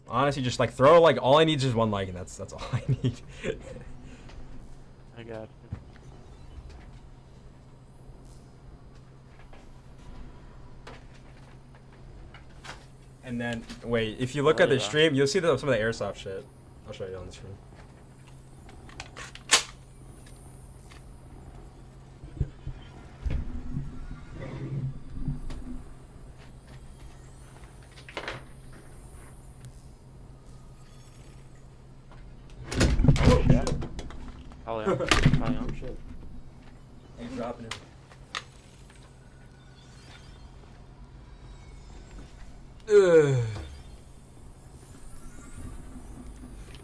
Honestly, just like throw like all I need is just one like, and that's all I need. I got you. And then wait, if you look Oh, at the yeah. stream, you'll see some of the airsoft shit. I'll show you on the stream. Oh, shit. Oh, yeah. Oh, yeah. Oh shit. He's dropping it. Ugh.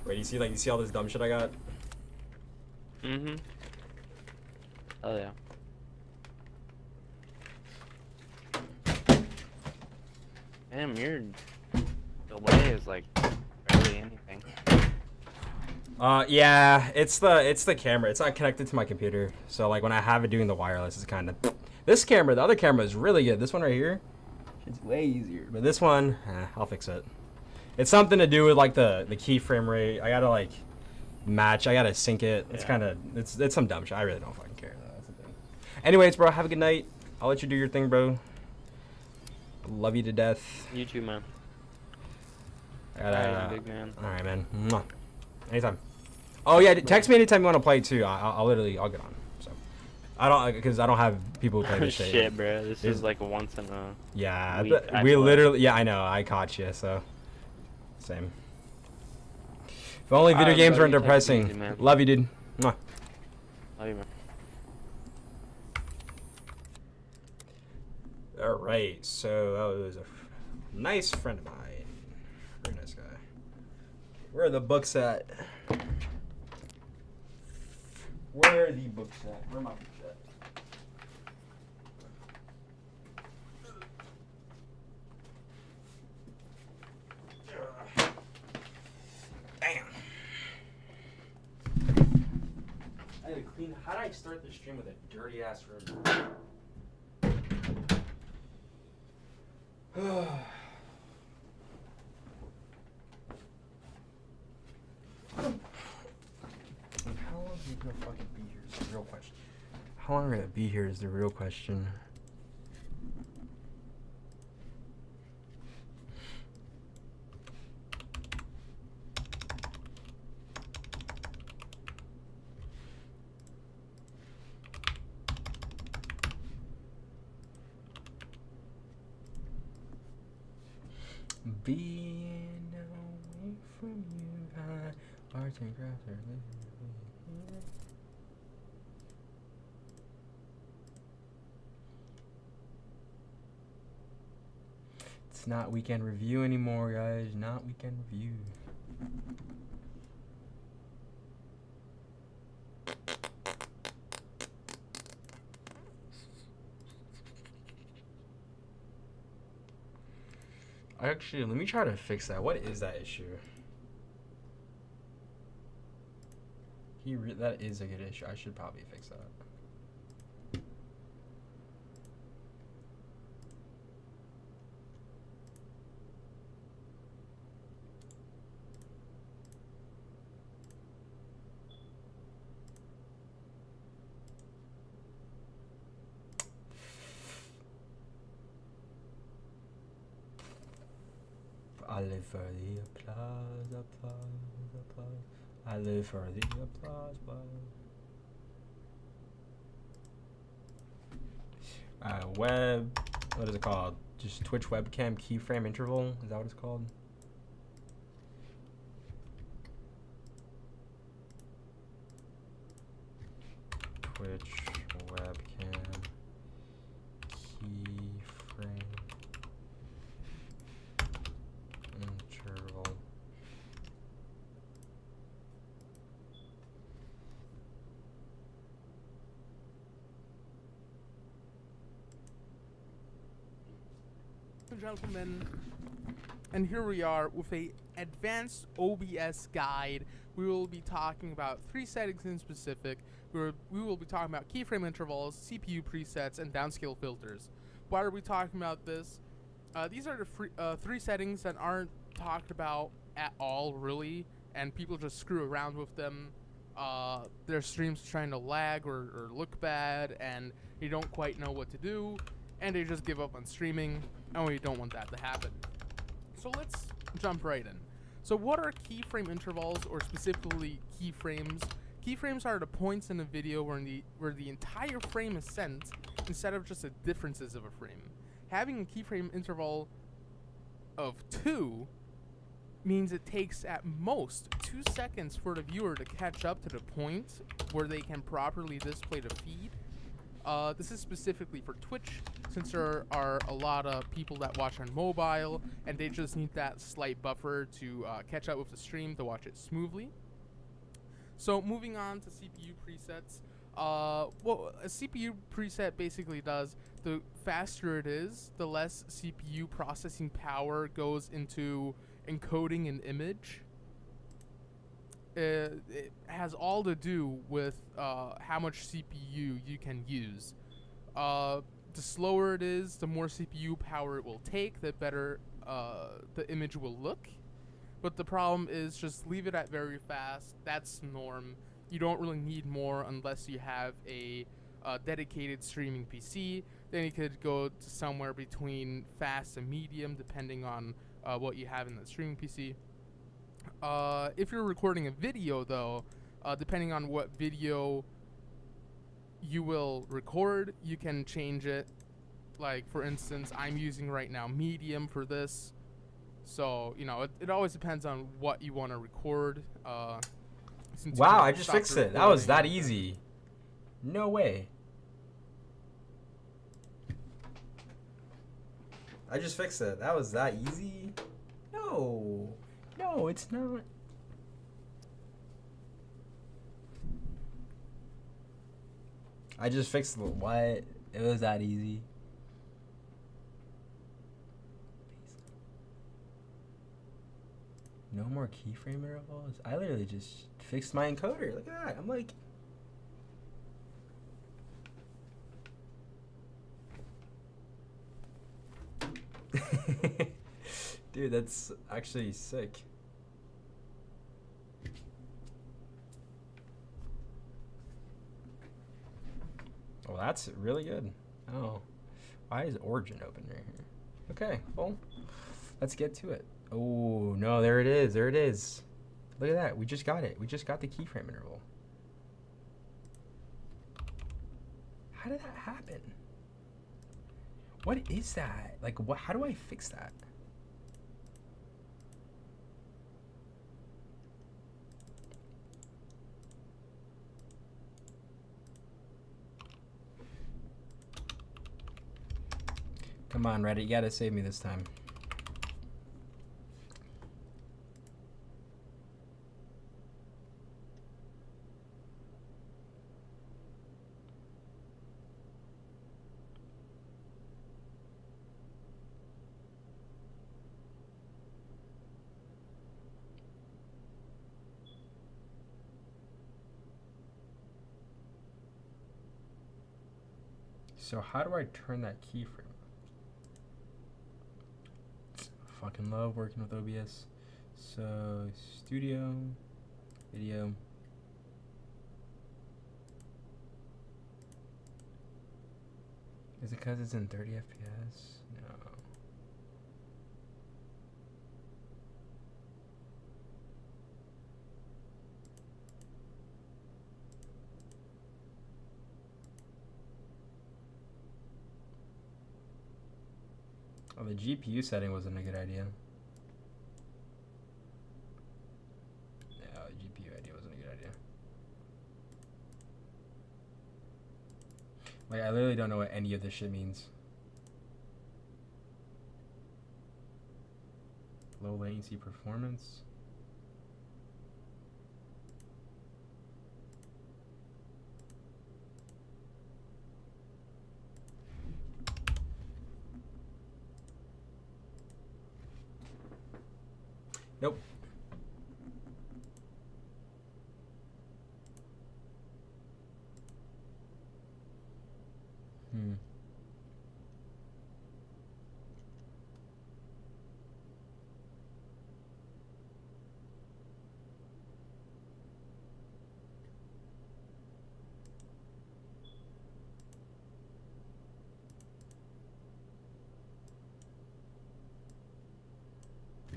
Wait, you see all this dumb shit I got? Mm-hmm. Oh, yeah. Damn, your delay is like barely anything. Yeah, it's the camera. It's not connected to my computer, so like when I have it doing the wireless, it's kind of. This camera, the other camera is really good. This one right here, it's way easier. But this one, I'll fix it. It's something to do with like the keyframe rate. I gotta like match. I gotta sync it. It's Yeah. kind of it's some dumb shit. I really don't fucking care. That's the thing. Anyways, bro, have a good night. I'll let you do your thing, bro. Love you to death. You too, man. I gotta, Alright, big man. all right, man. Mwah. Anytime. Oh yeah, text me anytime you want to play too. I'll get on. So I don't because I don't have people who play this shit. Shit, bro. This It's- is like a once in a. Yeah, week, we actually. literally. Yeah, I know. I caught you. So same. If only video Alright, games buddy, weren't take it depressing. easy, man. Love you, dude. Mwah. Love you, man. All right. So that was a nice friend of mine. Very nice guy. Where are the books at? Where are the books at? Where are my books at? Damn. I had to clean. How did I start the stream with a dirty ass room? How long are you gonna fucking be here is the real question. How long are you gonna be here is the real question. Being away from you, arts and crafts are living. It's not weekend review anymore, guys. Not weekend review. Actually, let me try to fix that. What is that issue? That is a good issue. I should probably fix that. I live for the applause, applause, applause. I live for the applause, web, what is it called? Just Twitch webcam keyframe interval? Is that what it's called? Twitch webcam keyframe interval. Gentlemen, and here we are with a advanced OBS guide. We will be talking about 3 settings in specific. We will be talking about keyframe intervals, CPU presets, and downscale filters. Why are we talking about this? These are the three settings that aren't talked about at all, really, and people just screw around with them. Their streams trying to lag or look bad, and you don't quite know what to do, and they just give up on streaming, and we don't want that to happen. So let's jump right in. So what are keyframe intervals, or specifically keyframes? Keyframes are the points in a video where the entire frame is sent instead of just the differences of a frame. Having a keyframe interval of 2 means it takes at most 2 seconds for the viewer to catch up to the point where they can properly display the feed. This is specifically for Twitch, since there are a lot of people that watch on mobile, and they just need that slight buffer to catch up with the stream to watch it smoothly. So moving on to CPU presets. What a CPU preset basically does, the faster it is, the less CPU processing power goes into encoding an image. It has all to do with how much CPU you can use. The slower it is, the more CPU power it will take, the better the image will look. But the problem is, just leave it at very fast. That's norm. You don't really need more unless you have a dedicated streaming PC. Then you could go to somewhere between fast and medium, depending on what you have in the streaming PC. If you're recording a video, though, depending on what video you will record, you can change it. Like, for instance, I'm using right now medium for this. So, you know, it always depends on what you want to record. Wow, I just fixed it. That was that easy. No way. I just fixed it. That was that easy? No. No, it's not. I just fixed the what? It was that easy. No more keyframe intervals? I literally just fixed my encoder. Look at that. I'm like... Dude, that's actually sick. Well, that's really good. Oh. Why is Origin open right here? Okay, well, let's get to it. Oh, no, there it is. There it is. Look at that. We just got it. We just got the keyframe interval. How did that happen? What is that? Like, what? How do I fix that? Come on, Reddit. You gotta save me this time. So how do I turn that keyframe? Fucking love working with OBS. So studio, video. Is it because it's in 30 FPS? No. Oh, the GPU setting wasn't a good idea. No, the GPU idea wasn't a good idea. Like, I literally don't know what any of this shit means. Low latency performance. Nope.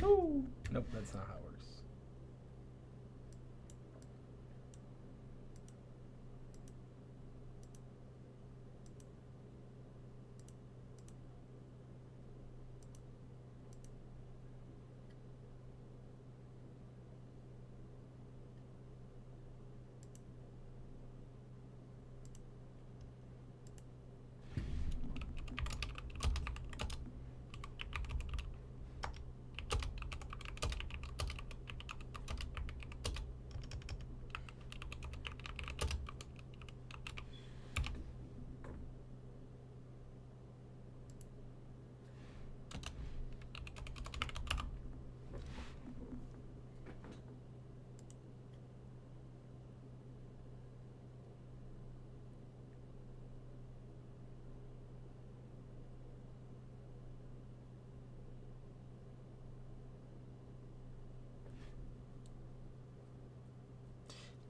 No. Nope, that's not how it works.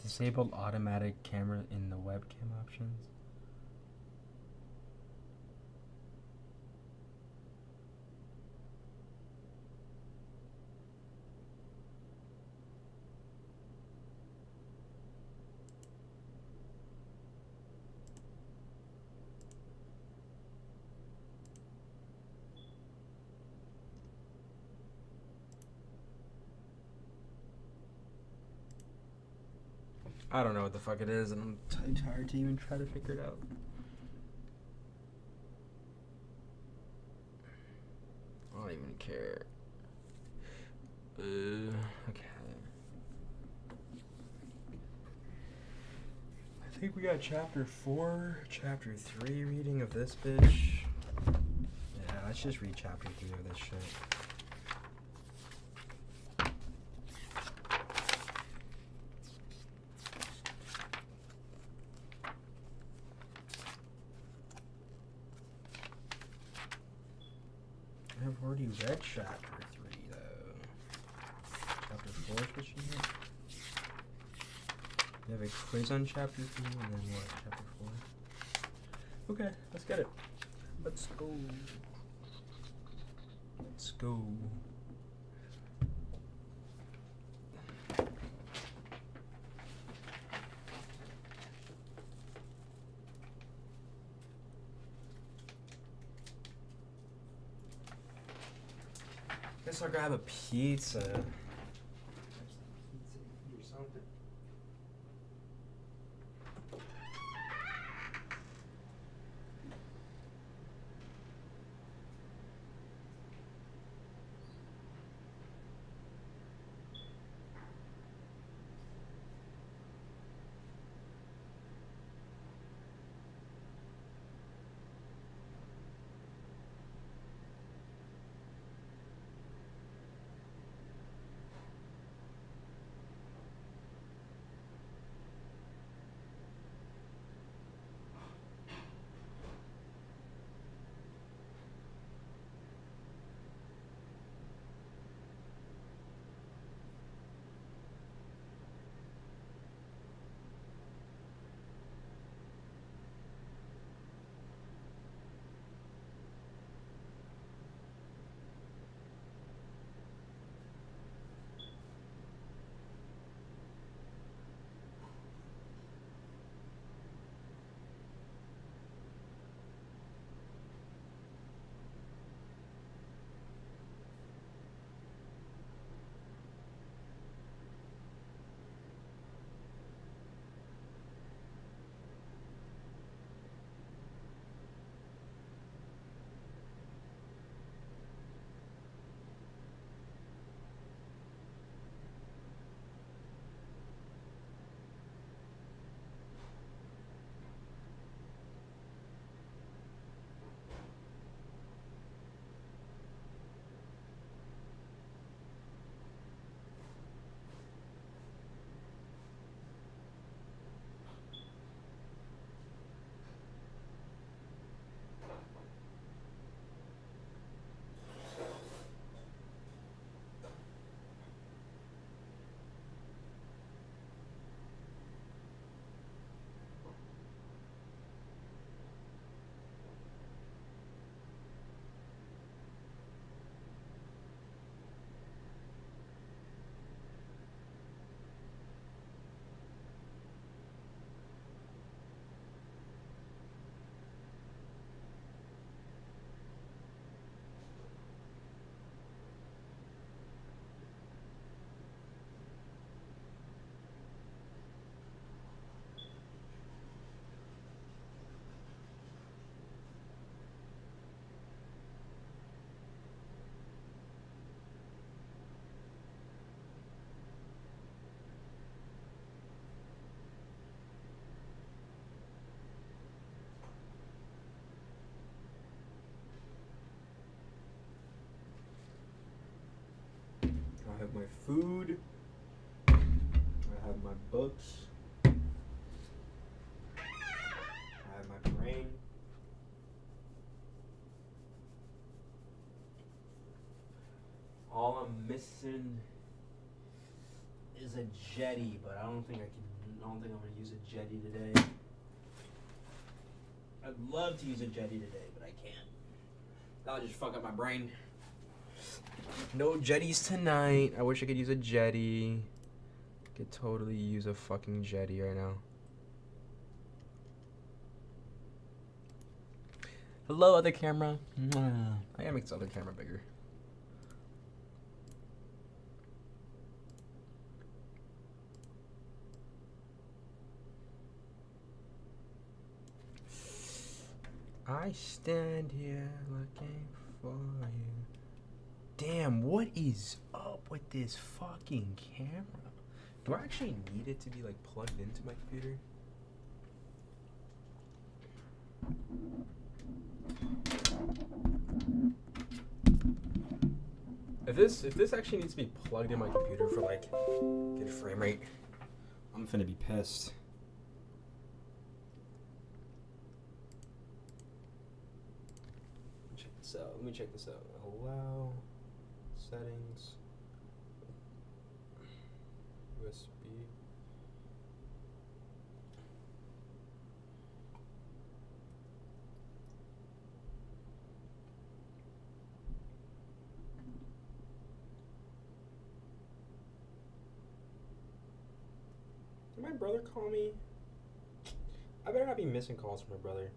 Disable automatic camera in the webcam options. I don't know what the fuck it is, and I'm tired to even try to figure it out. I don't even care. Okay. I think we got chapter 4, chapter 3 reading of this bitch. Yeah, let's just read chapter 3 of this shit. I've already read chapter 3 though. Chapter 4 is what you have? You have a quiz on chapter 3 and then what? Chapter 4? Okay, let's get it. Let's go. Let's go. Guess I'll grab a pizza. Or something. have my food. I have my books. I have my brain. All I'm missing is a jetty, but I don't think I'm gonna use a jetty today. I'd love to use a jetty today, but I can't. That'll just fuck up my brain. No jetties tonight. I wish I could use a jetty. Could totally use a fucking jetty right now. Hello, other camera. I gotta make this other camera bigger. I stand here looking for you. Damn, what is up with this fucking camera? Do I actually need it to be like plugged into my computer? If this actually needs to be plugged in my computer for like good frame rate, I'm finna be pissed. Let me check this out. Allow settings. USB. Did my brother call me? I better not be missing calls from my brother.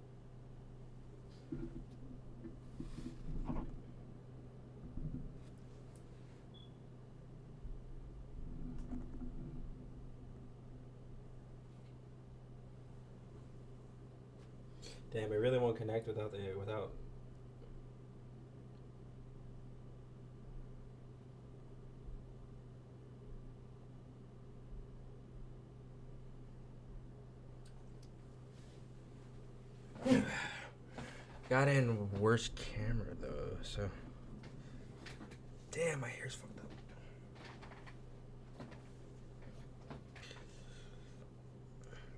Damn, I really won't connect without. Got in worse camera though, so. Damn, my hair's fucked up.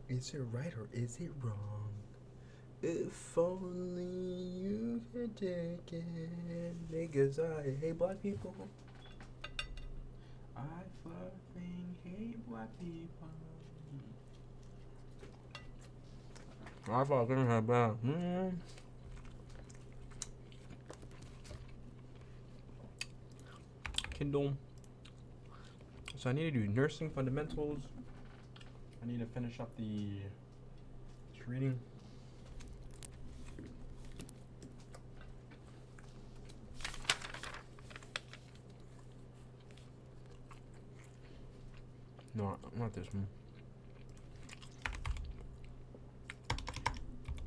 Is it right or is it wrong? If only you could take it, niggas, I hate black people. I fucking hate black people. I fucking hate black people. Kindle. So I need to do nursing fundamentals. I need to finish up the reading. No, not this one.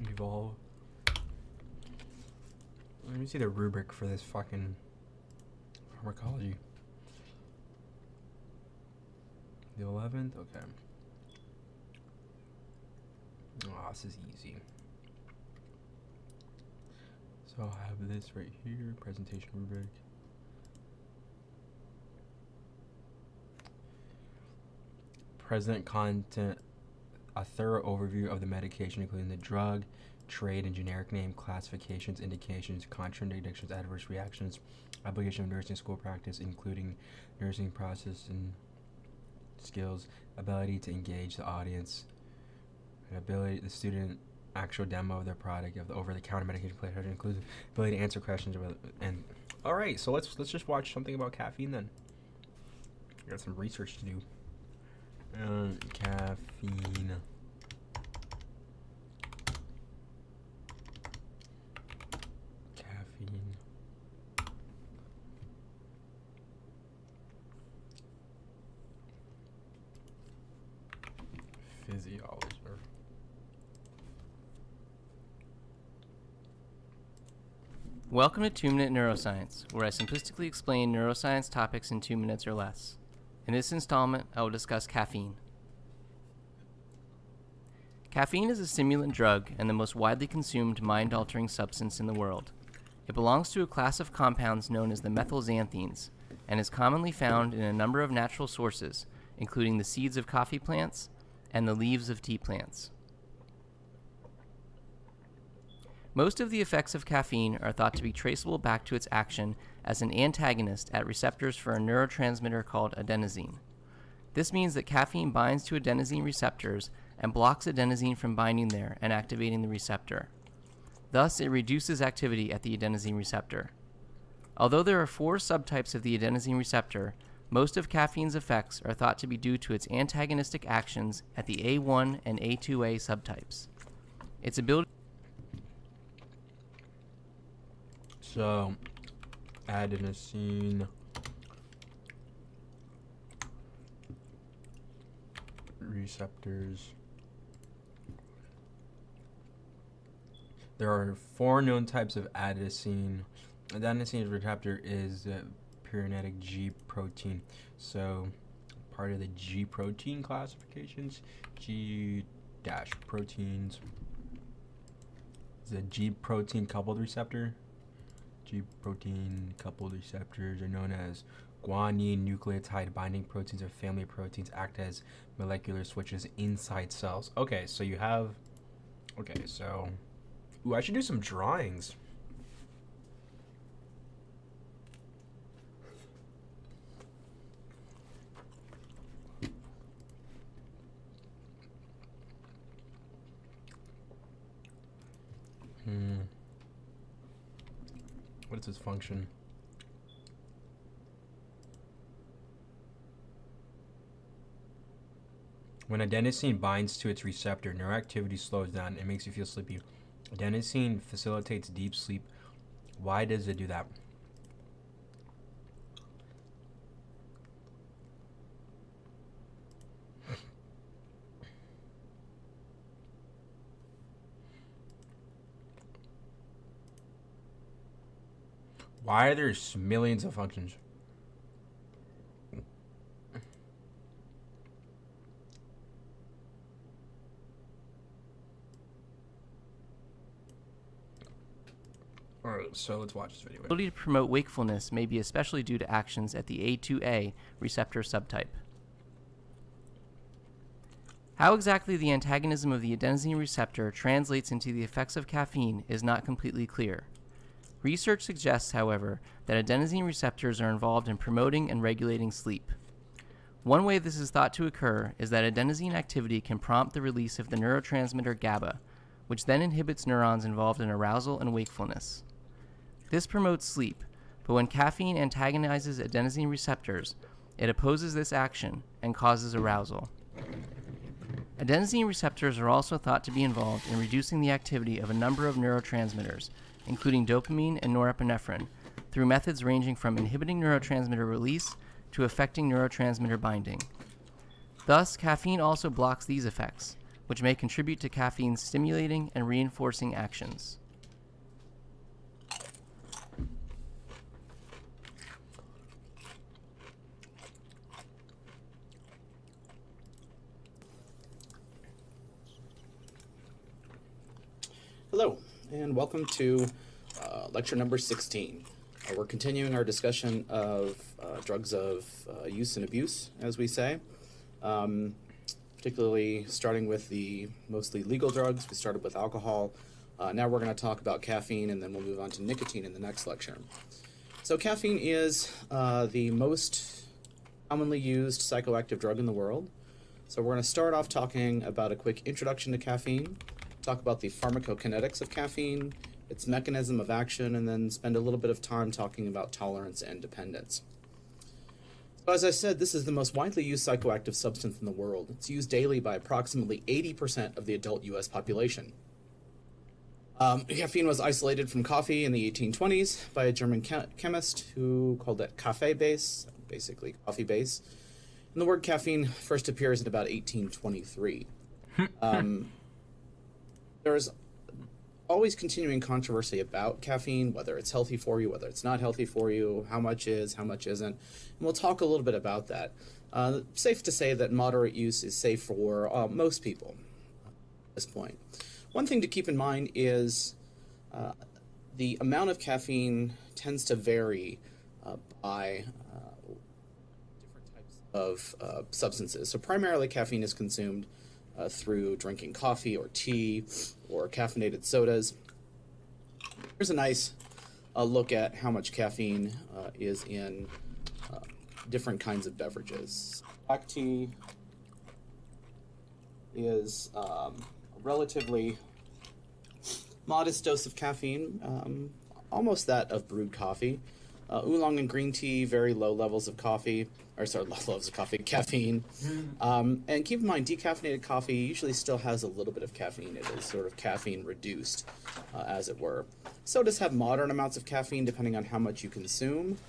Evolve. Let me see the rubric for this fucking pharmacology. The 11th? Okay. Oh, this is easy. So I'll have this right here, presentation rubric. Present content, a thorough overview of the medication, including the drug, trade and generic name, classifications, indications, contraindications, adverse reactions, application of nursing school practice, including nursing process and skills, ability to engage the audience, and ability the student actual demo of their product of the over-the-counter medication plan includes ability to answer questions about and all right, so let's just watch something about caffeine then. Got some research to do. Caffeine. Caffeine. Physiology. Welcome to 2 Minute Neuroscience, where I simplistically explain neuroscience topics in 2 minutes or less. In this installment, I will discuss caffeine. Caffeine is a stimulant drug and the most widely consumed mind-altering substance in the world. It belongs to a class of compounds known as the methylxanthines and is commonly found in a number of natural sources, including the seeds of coffee plants and the leaves of tea plants. Most of the effects of caffeine are thought to be traceable back to its action as an antagonist at receptors for a neurotransmitter called adenosine. This means that caffeine binds to adenosine receptors and blocks adenosine from binding there and activating the receptor. Thus, it reduces activity at the adenosine receptor. Although there are 4 subtypes of the adenosine receptor, most of caffeine's effects are thought to be due to its antagonistic actions at the A1 and A2A subtypes. Its ability So, adenosine receptors. There are 4 known types of adenosine. Adenosine receptor is the pyrenetic G protein. So, part of the G protein classifications, G dash proteins. Is a G protein coupled receptor. G protein coupled receptors are known as guanine nucleotide binding proteins, or family of proteins, act as molecular switches inside cells. Okay, so you have. Okay, so. Ooh, I should do some drawings. What is its function? When adenosine binds to its receptor, neuroactivity slows down. It makes you feel sleepy. Adenosine facilitates deep sleep. Why does it do that? Why are there millions of functions? Alright, so let's watch this video. The ability to promote wakefulness may be especially due to actions at the A2A receptor subtype. How exactly the antagonism of the adenosine receptor translates into the effects of caffeine is not completely clear. Research suggests, however, that adenosine receptors are involved in promoting and regulating sleep. One way this is thought to occur is that adenosine activity can prompt the release of the neurotransmitter GABA, which then inhibits neurons involved in arousal and wakefulness. This promotes sleep, but when caffeine antagonizes adenosine receptors, it opposes this action and causes arousal. Adenosine receptors are also thought to be involved in reducing the activity of a number of neurotransmitters, including dopamine and norepinephrine, through methods ranging from inhibiting neurotransmitter release to affecting neurotransmitter binding. Thus, caffeine also blocks these effects, which may contribute to caffeine's stimulating and reinforcing actions. Hello, and welcome to lecture number 16. We're continuing our discussion of drugs of use and abuse, as we say, particularly starting with the mostly legal drugs. We started with alcohol. Now we're going to talk about caffeine, and then we'll move on to nicotine in the next lecture. So caffeine is the most commonly used psychoactive drug in the world. So we're going to start off talking about a quick introduction to caffeine, talk about the pharmacokinetics of caffeine, its mechanism of action, and then spend a little bit of time talking about tolerance and dependence. So as I said, this is the most widely used psychoactive substance in the world. It's used daily by approximately 80% of the adult U.S. population. Caffeine was isolated from coffee in the 1820s by a German chemist who called it Kaffee base, basically coffee base. And the word caffeine first appears in about 1823. There's always continuing controversy about caffeine, whether it's healthy for you, whether it's not healthy for you, how much is, how much isn't. And we'll talk a little bit about that. Safe to say that moderate use is safe for most people at this point. One thing to keep in mind is the amount of caffeine tends to vary by different types of substances. So primarily caffeine is consumed through drinking coffee or tea or caffeinated sodas. Here's a nice look at how much caffeine is in different kinds of beverages. Black tea is a relatively modest dose of caffeine, almost that of brewed coffee. Oolong and green tea, very low levels of caffeine. And keep in mind, decaffeinated coffee usually still has a little bit of caffeine. It is sort of caffeine reduced, as it were. Sodas have moderate amounts of caffeine depending on how much you consume.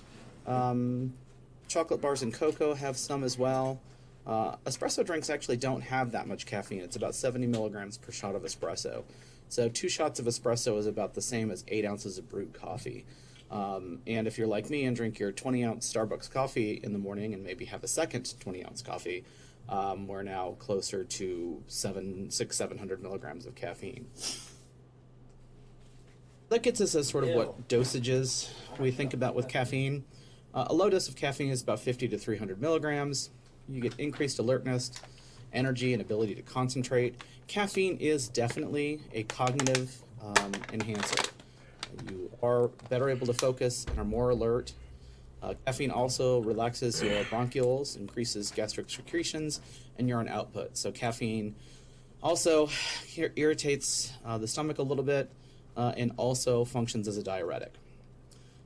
Chocolate bars and cocoa have some as well. Espresso drinks actually don't have that much caffeine. It's about 70 milligrams per shot of espresso. So 2 shots of espresso is about the same as 8 ounces of brewed coffee. And if you're like me and drink your 20-ounce Starbucks coffee in the morning and maybe have a second 20-ounce coffee, we're now closer to 700 milligrams of caffeine. That gets us as sort of what dosages we think about with caffeine. A low dose of caffeine is about 50 to 300 milligrams. You get increased alertness, energy, and ability to concentrate. Caffeine is definitely a cognitive enhancer. You are better able to focus and are more alert. Caffeine also relaxes your bronchioles, increases gastric secretions, and urine output. So caffeine also irritates the stomach a little bit and also functions as a diuretic.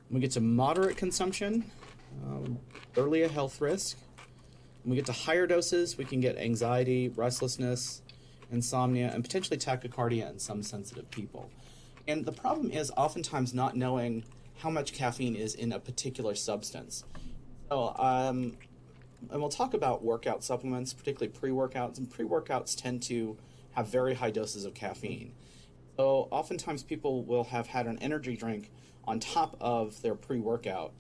When we get to moderate consumption, early a health risk. When we get to higher doses, we can get anxiety, restlessness, insomnia, and potentially tachycardia in some sensitive people. And the problem is oftentimes not knowing how much caffeine is in a particular substance. So, and we'll talk about workout supplements, particularly pre-workouts, and pre-workouts tend to have very high doses of caffeine. So oftentimes people will have had an energy drink on top of their pre-workout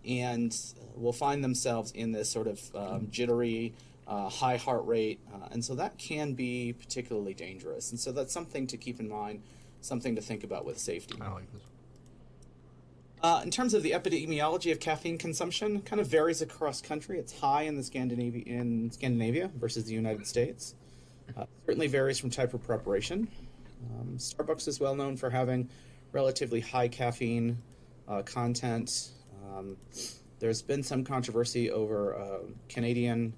and will find themselves in this sort of jittery, high heart rate, and so that can be particularly dangerous. And so that's something to keep in mind, something to think about with safety. I like this. In terms of the epidemiology of caffeine consumption, kind of varies across country. It's high in Scandinavia versus the United States. Certainly varies from type of preparation. Starbucks is well known for having relatively high caffeine content. There's been some controversy over Canadian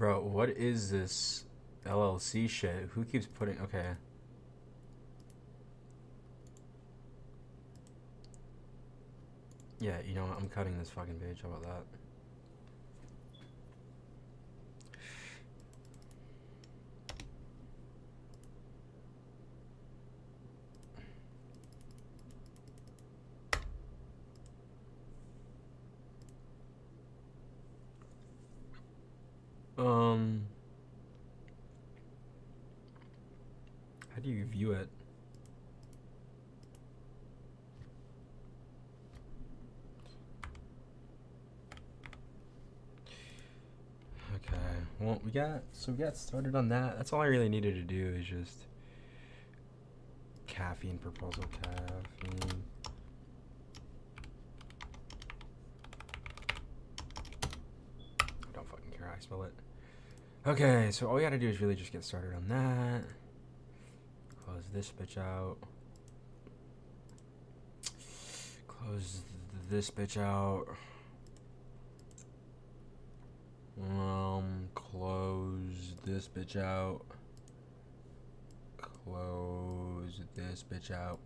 Bro, what is this LLC shit? Who keeps putting... Okay. Yeah, you know what? I'm cutting this fucking page. How about that? How do you view it? Okay, well, we got started on that. That's all I really needed to do is just caffeine proposal, caffeine. I don't fucking care how I spell it. Okay, so all we gotta do is really just get started on that. Close this bitch out. Close this bitch out. Close this bitch out. Close this bitch out.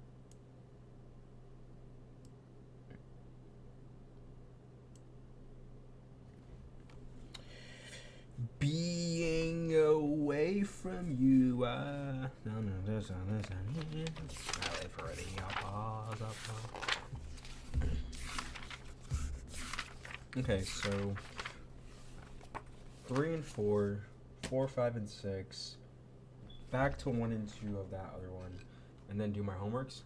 Being away from you, no, this. I live already. Okay, so 3 and 4, 4, 5, and 6, back to 1 and 2 of that other one, and then do my homeworks.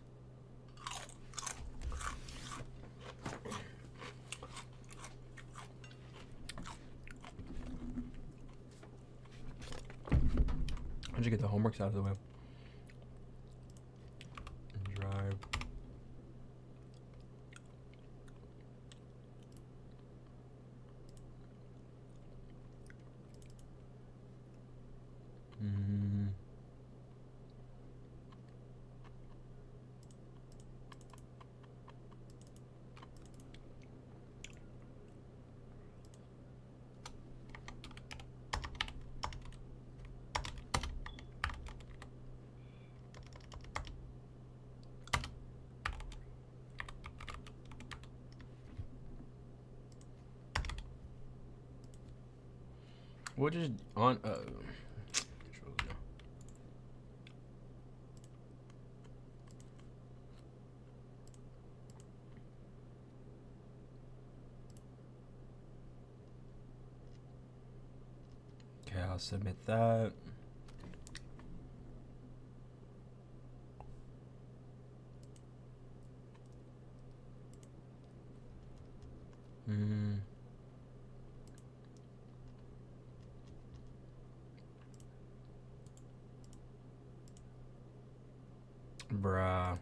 How'd you get the homeworks out of the way? Drive. What is on? Okay, I'll submit that. Bruh.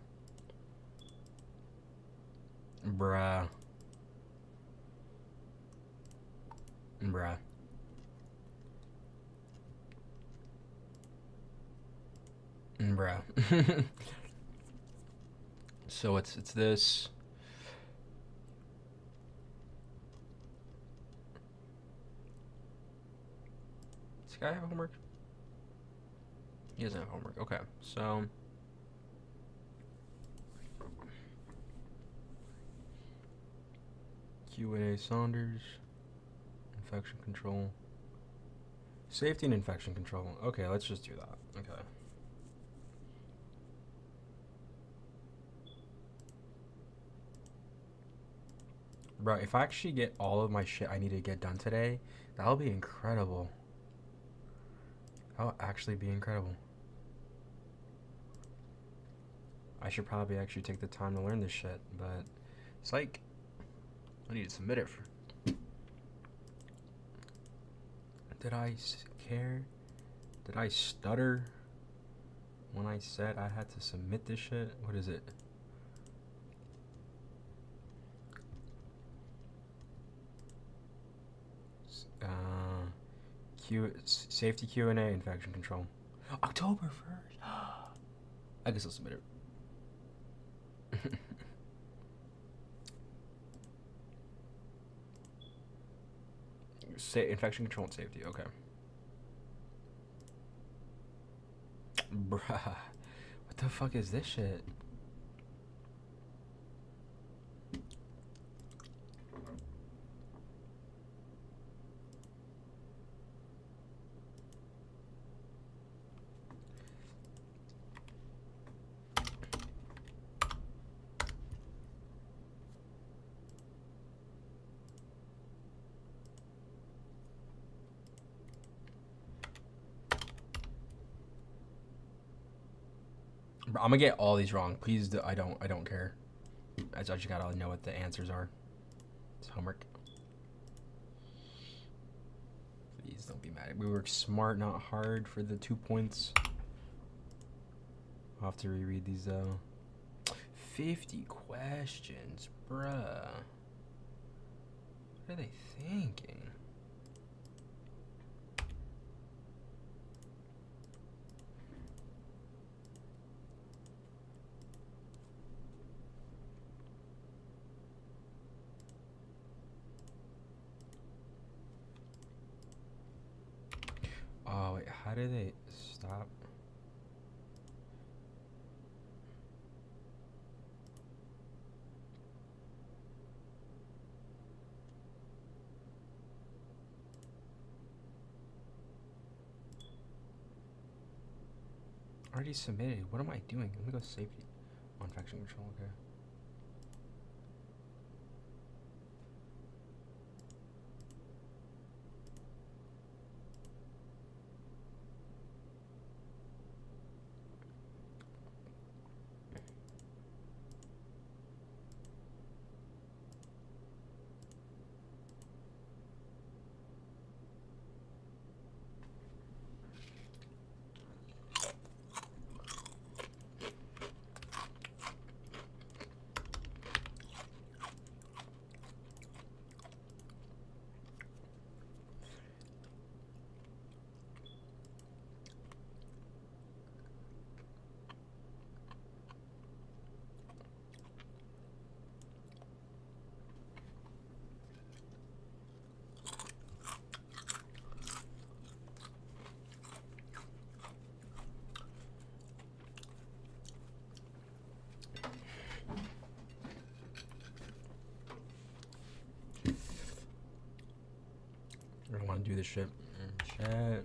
Bruh. Bruh. Bruh. So it's this. Does this guy have homework? He doesn't have homework. Okay, so Q&A Saunders, infection control, safety and infection control. Okay, let's just do that. Okay. Bro, if I actually get all of my shit I need to get done today, that'll be incredible. That'll actually be incredible. I should probably actually take the time to learn this shit, but it's like I need to submit it for. Did I care? Did I stutter when I said I had to submit this shit? What is it? Safety Q&A, infection control. October 1st. I guess I'll submit it. Infection control and safety. Okay. Bruh. What the fuck is this shit? Bro, I'm gonna get all these wrong. Please, I don't care. I just gotta know what the answers are. It's homework. Please don't be mad. We work smart, not hard for the 2 points. I'll have to reread these though. 50 questions, bruh. What are they thinking? Oh wait, how do they stop? Already submitted. What am I doing? Let me go safety. On infection control, okay. I don't want to do this shit. Chat.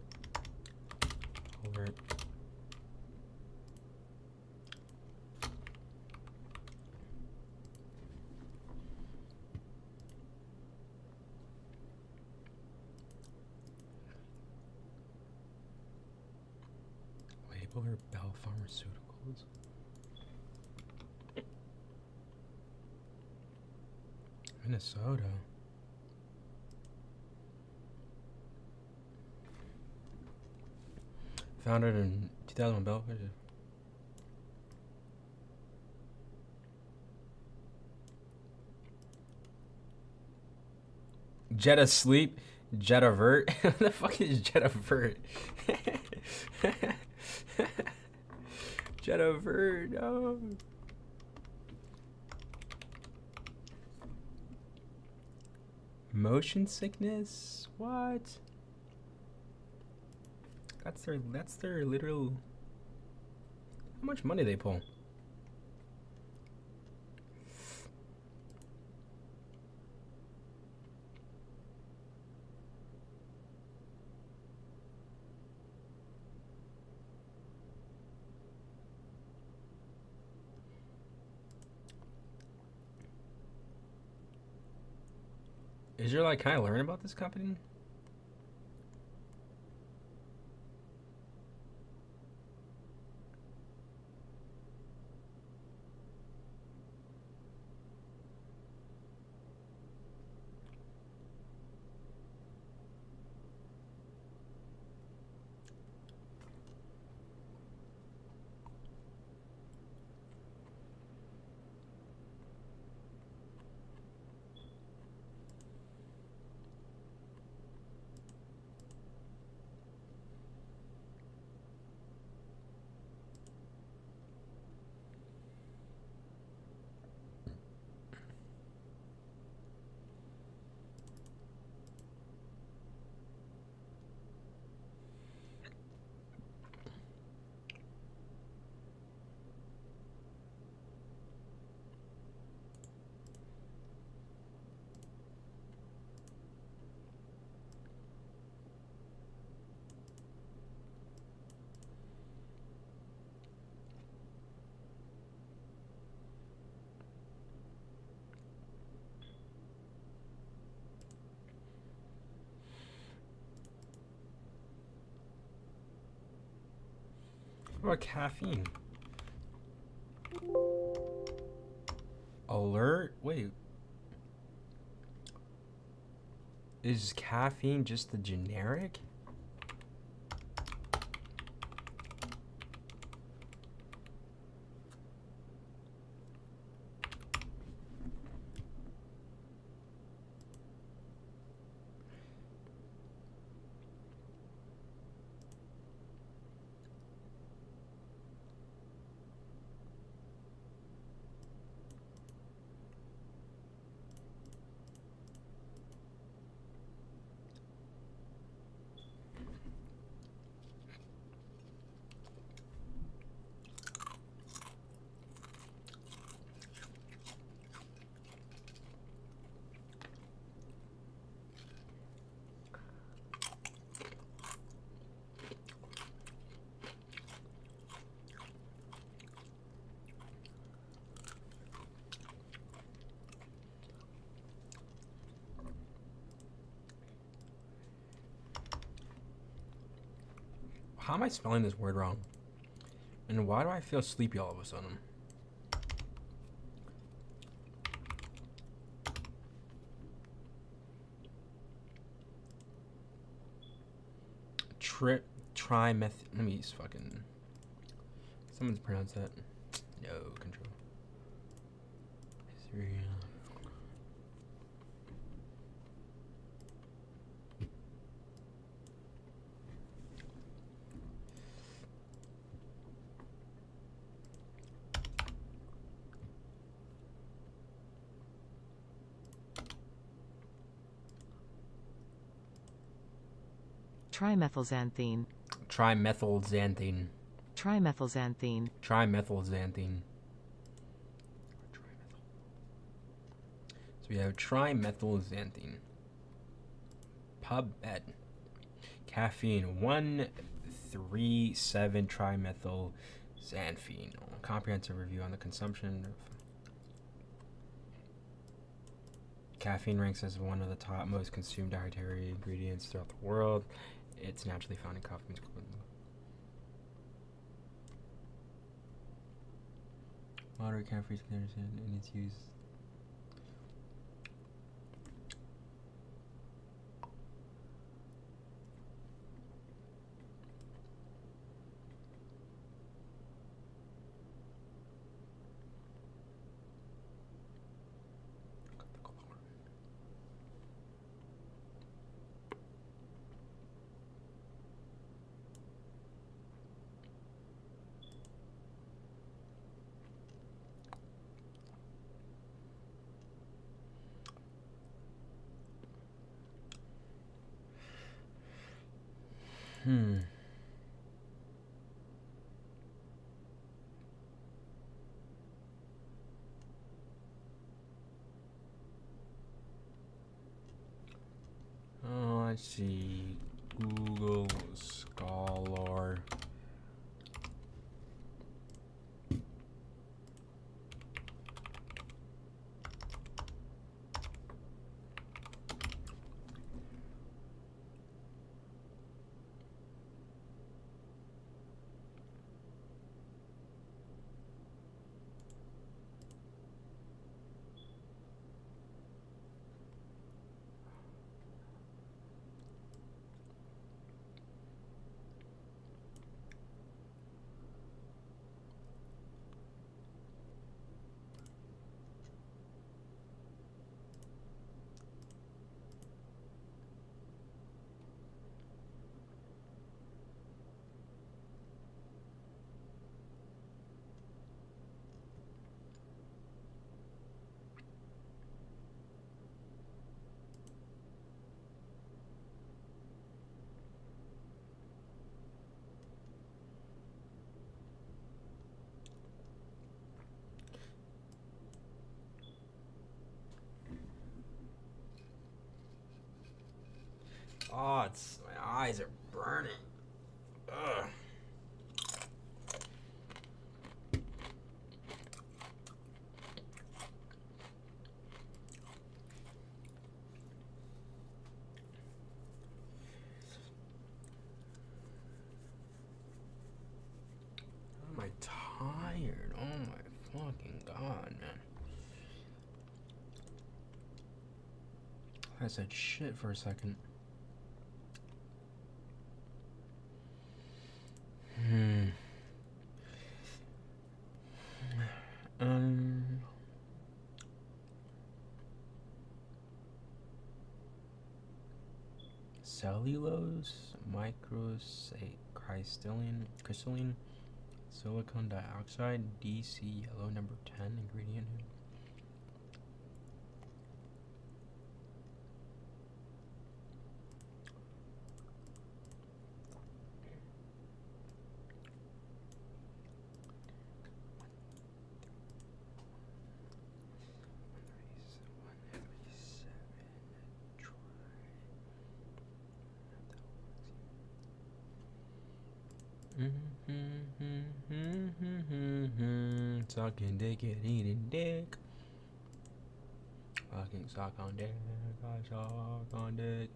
Over. Label or Bell Pharmaceuticals? Minnesota. Founded in 2001, Bell. Jetta Sleep, Jetta Vert. What the fuck is Jetta Vert? Jetta Vert, no. Motion sickness? What? That's their literal. How much money they pull? Is there like, can I learn about this company? What about caffeine? Alert? Wait. Is caffeine just the generic? How am I spelling this word wrong? And why do I feel sleepy all of a sudden? Trimeth. Let me use fucking. Someone's pronounce that. No control. Three. Trimethylxanthine. Trimethylxanthine. Trimethylxanthine. Trimethylxanthine. So we have trimethylxanthine. PubMed. Caffeine 137 trimethylxanthine. Comprehensive review on the consumption of caffeine ranks as one of the top most consumed dietary ingredients throughout the world. It's naturally found in coffee beans. Moderate caffeine in its use. Oh, let's see. Google Scholar. Oh, it's my eyes are burning. Ugh. fucking god, man. I said shit for a second. Cellulose, crystalline, silicon dioxide, DC yellow number 10 ingredient. Sucking dick and eating dick. Fucking suck on dick. I suck on dick.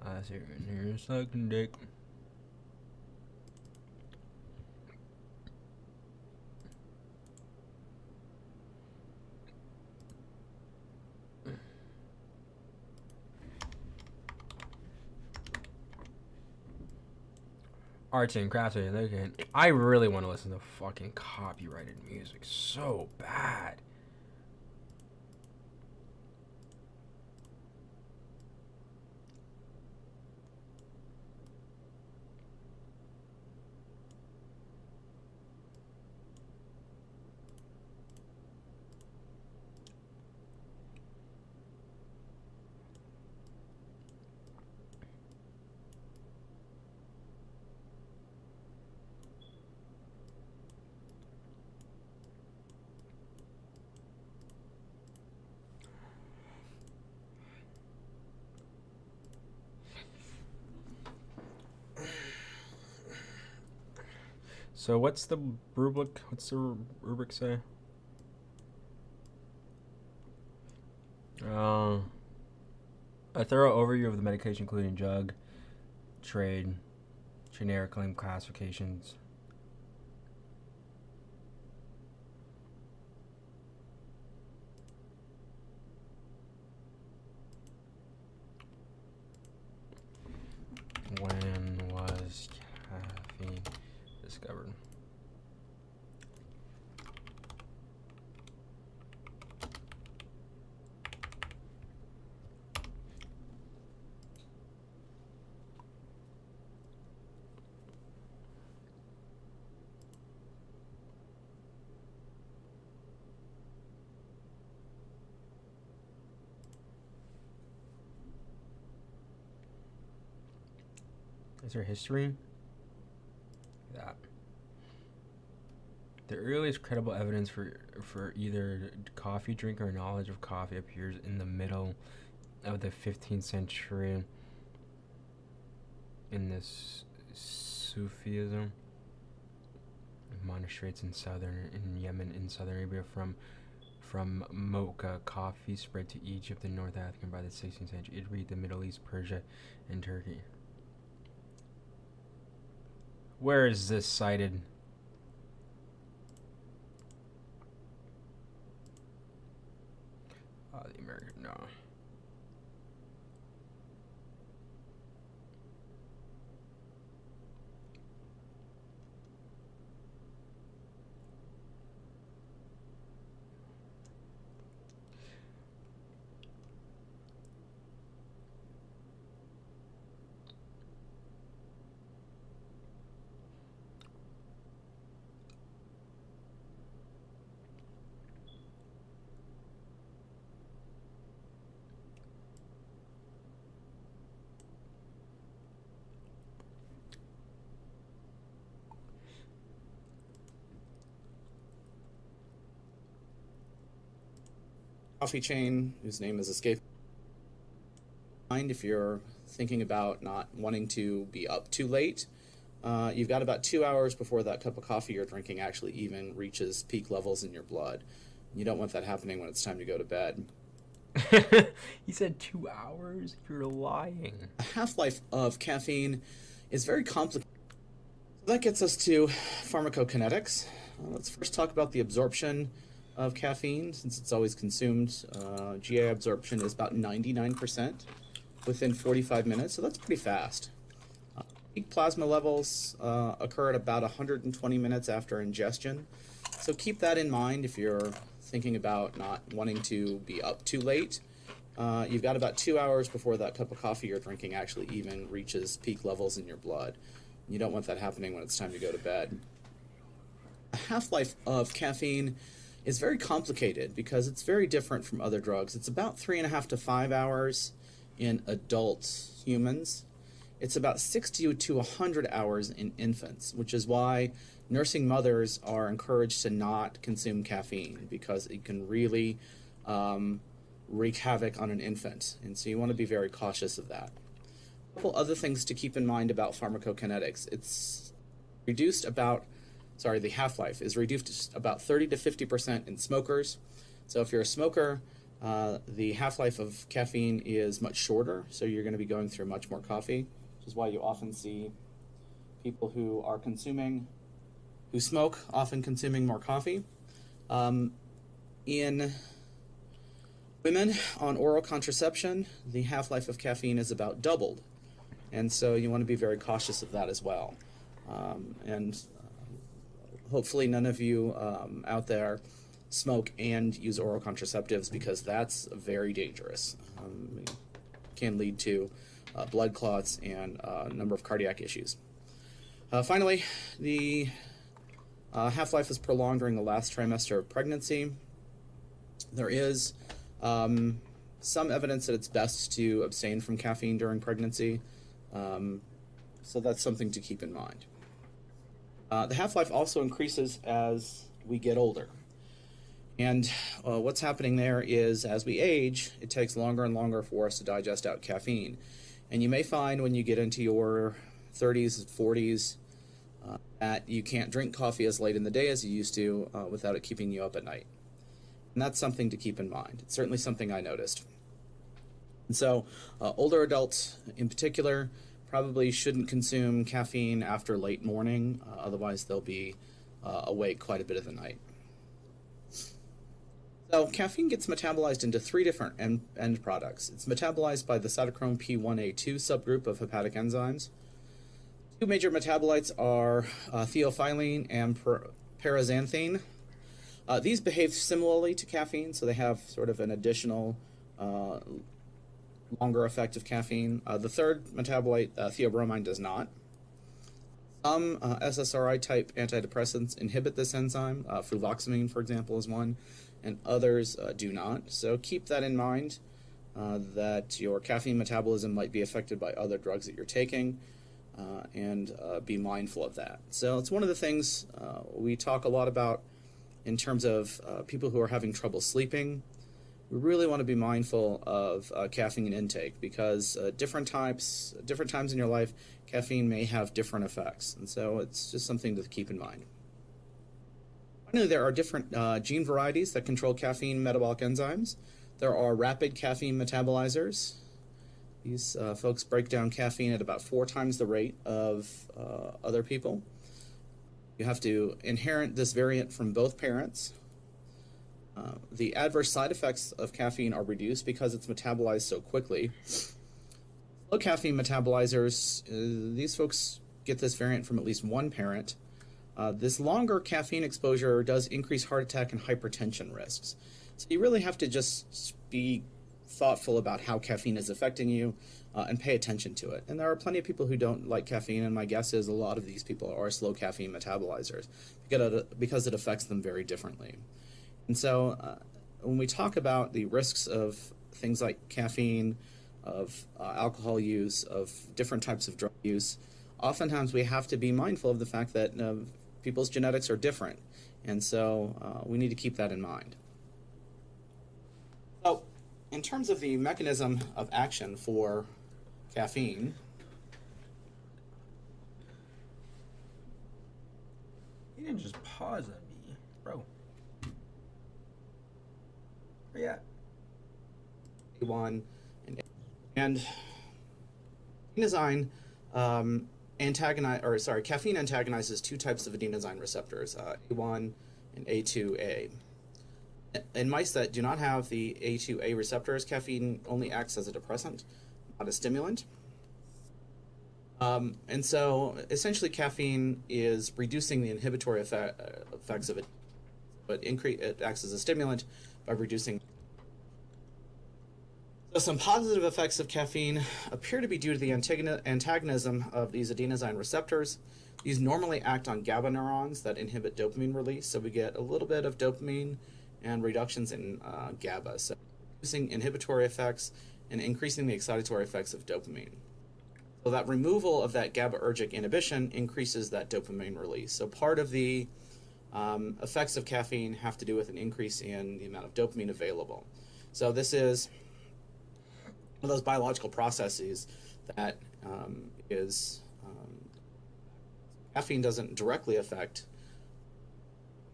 I sit in here sucking dick. Arts and crafts. I really want to listen to fucking copyrighted music so bad. So what's the rubric? What's the rubric say? A thorough overview of the medication, including drug, trade, generic claim classifications. When was caffeine discovered? Is there history? That. The earliest credible evidence for either coffee drinker or knowledge of coffee appears in the middle of the 15th century in this Sufism monasteries in Yemen, in southern Arabia, from Mocha, coffee spread to Egypt and North Africa by the 16th century. It read the Middle East, Persia, and Turkey. Where is this cited? The American, no. Coffee chain whose name is escape. Mind if you're thinking about not wanting to be up too late, you've got about 2 hours before that cup of coffee you're drinking actually even reaches peak levels in your blood. You don't want that happening when it's time to go to bed. He said 2 hours? You're lying. The half-life of caffeine is very complicated. That gets us to pharmacokinetics. Let's first talk about the absorption of caffeine, since it's always consumed. GI absorption is about 99% within 45 minutes, so that's pretty fast. Peak plasma levels occur at about 120 minutes after ingestion, so keep that in mind if you're thinking about not wanting to be up too late. You've got about 2 hours before that cup of coffee you're drinking actually even reaches peak levels in your blood. You don't want that happening when it's time to go to bed. The half-life of caffeine is very complicated because it's very different from other drugs. It's about 3.5 to 5 hours in adult humans. It's about 60 to 100 hours in infants, which is why nursing mothers are encouraged to not consume caffeine, because it can really wreak havoc on an infant. And so you want to be very cautious of that. A couple other things to keep in mind about pharmacokinetics. It's reduced about, the half-life is reduced about 30 to 50% in smokers. So if you're a smoker, the half-life of caffeine is much shorter, so you're going to be going through much more coffee, which is why you often see people who smoke often consuming more coffee. In women on oral contraception, the half-life of caffeine is about doubled, and so you want to be very cautious of that as well. Hopefully none of you out there smoke and use oral contraceptives, because that's very dangerous. It can lead to blood clots and a number of cardiac issues. Finally, the half-life is prolonged during the last trimester of pregnancy. There is some evidence that it's best to abstain from caffeine during pregnancy, so that's something to keep in mind. The half-life also increases as we get older. And what's happening there is, as we age, it takes longer and longer for us to digest out caffeine. And you may find when you get into your 30s, 40s, that you can't drink coffee as late in the day as you used to without it keeping you up at night. And that's something to keep in mind. It's certainly something I noticed. And so older adults in particular probably shouldn't consume caffeine after late morning, otherwise they'll be awake quite a bit of the night. So caffeine gets metabolized into three different end products. It's metabolized by the cytochrome P1A2 subgroup of hepatic enzymes. Two major metabolites are theophylline and paraxanthine. These behave similarly to caffeine, so they have sort of an additional longer effect of caffeine. The third metabolite, theobromine, does not. Some SSRI-type antidepressants inhibit this enzyme. Fluvoxamine, for example, is one, and others do not. So keep that in mind, that your caffeine metabolism might be affected by other drugs that you're taking, and be mindful of that. So it's one of the things we talk a lot about in terms of people who are having trouble sleeping. We really want to be mindful of caffeine intake, because different times in your life, caffeine may have different effects, and so it's just something to keep in mind. Finally, there are different gene varieties that control caffeine metabolic enzymes. There are rapid caffeine metabolizers. These folks break down caffeine at about 4 times the rate of other people. You have to inherit this variant from both parents. The adverse side effects of caffeine are reduced because it's metabolized so quickly. Low caffeine metabolizers, these folks get this variant from at least one parent. This longer caffeine exposure does increase heart attack and hypertension risks. So you really have to just be thoughtful about how caffeine is affecting you and pay attention to it. And there are plenty of people who don't like caffeine, and my guess is a lot of these people are slow caffeine metabolizers because it affects them very differently. And so when we talk about the risks of things like caffeine, of alcohol use, of different types of drug use, oftentimes we have to be mindful of the fact that people's genetics are different. And so we need to keep that in mind. So in terms of the mechanism of action for caffeine, You didn't just pause on me, bro. Where you at? A1 and adenosine caffeine antagonizes two types of adenosine receptors, A1 and A2A. In mice that do not have the A2A receptors, caffeine only acts as a depressant, not a stimulant. And so essentially caffeine is reducing the inhibitory effects of it, but it acts as a stimulant by reducing. So some positive effects of caffeine appear to be due to the antagonism of these adenosine receptors. These normally act on GABA neurons that inhibit dopamine release, so we get a little bit of dopamine and reductions in GABA, so reducing inhibitory effects and increasing the excitatory effects of dopamine. So that removal of that GABAergic inhibition increases that dopamine release. So part of the effects of caffeine have to do with an increase in the amount of dopamine available. So this is one of those biological processes that caffeine doesn't directly affect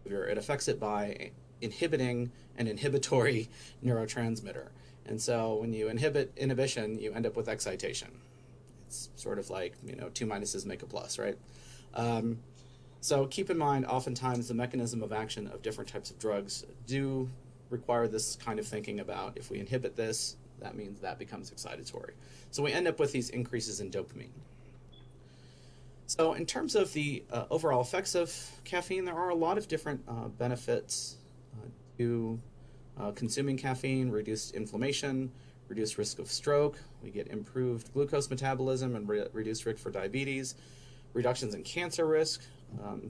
behavior. It affects it by inhibiting an inhibitory neurotransmitter. And so when you inhibit inhibition, you end up with excitation. It's sort of like, two minuses make a plus, right? So keep in mind, oftentimes the mechanism of action of different types of drugs do require this kind of thinking about if we inhibit this, that means that becomes excitatory. So we end up with these increases in dopamine. So in terms of the overall effects of caffeine, there are a lot of different benefits to consuming caffeine: reduced inflammation, reduced risk of stroke, we get improved glucose metabolism and reduced risk for diabetes, reductions in cancer risk.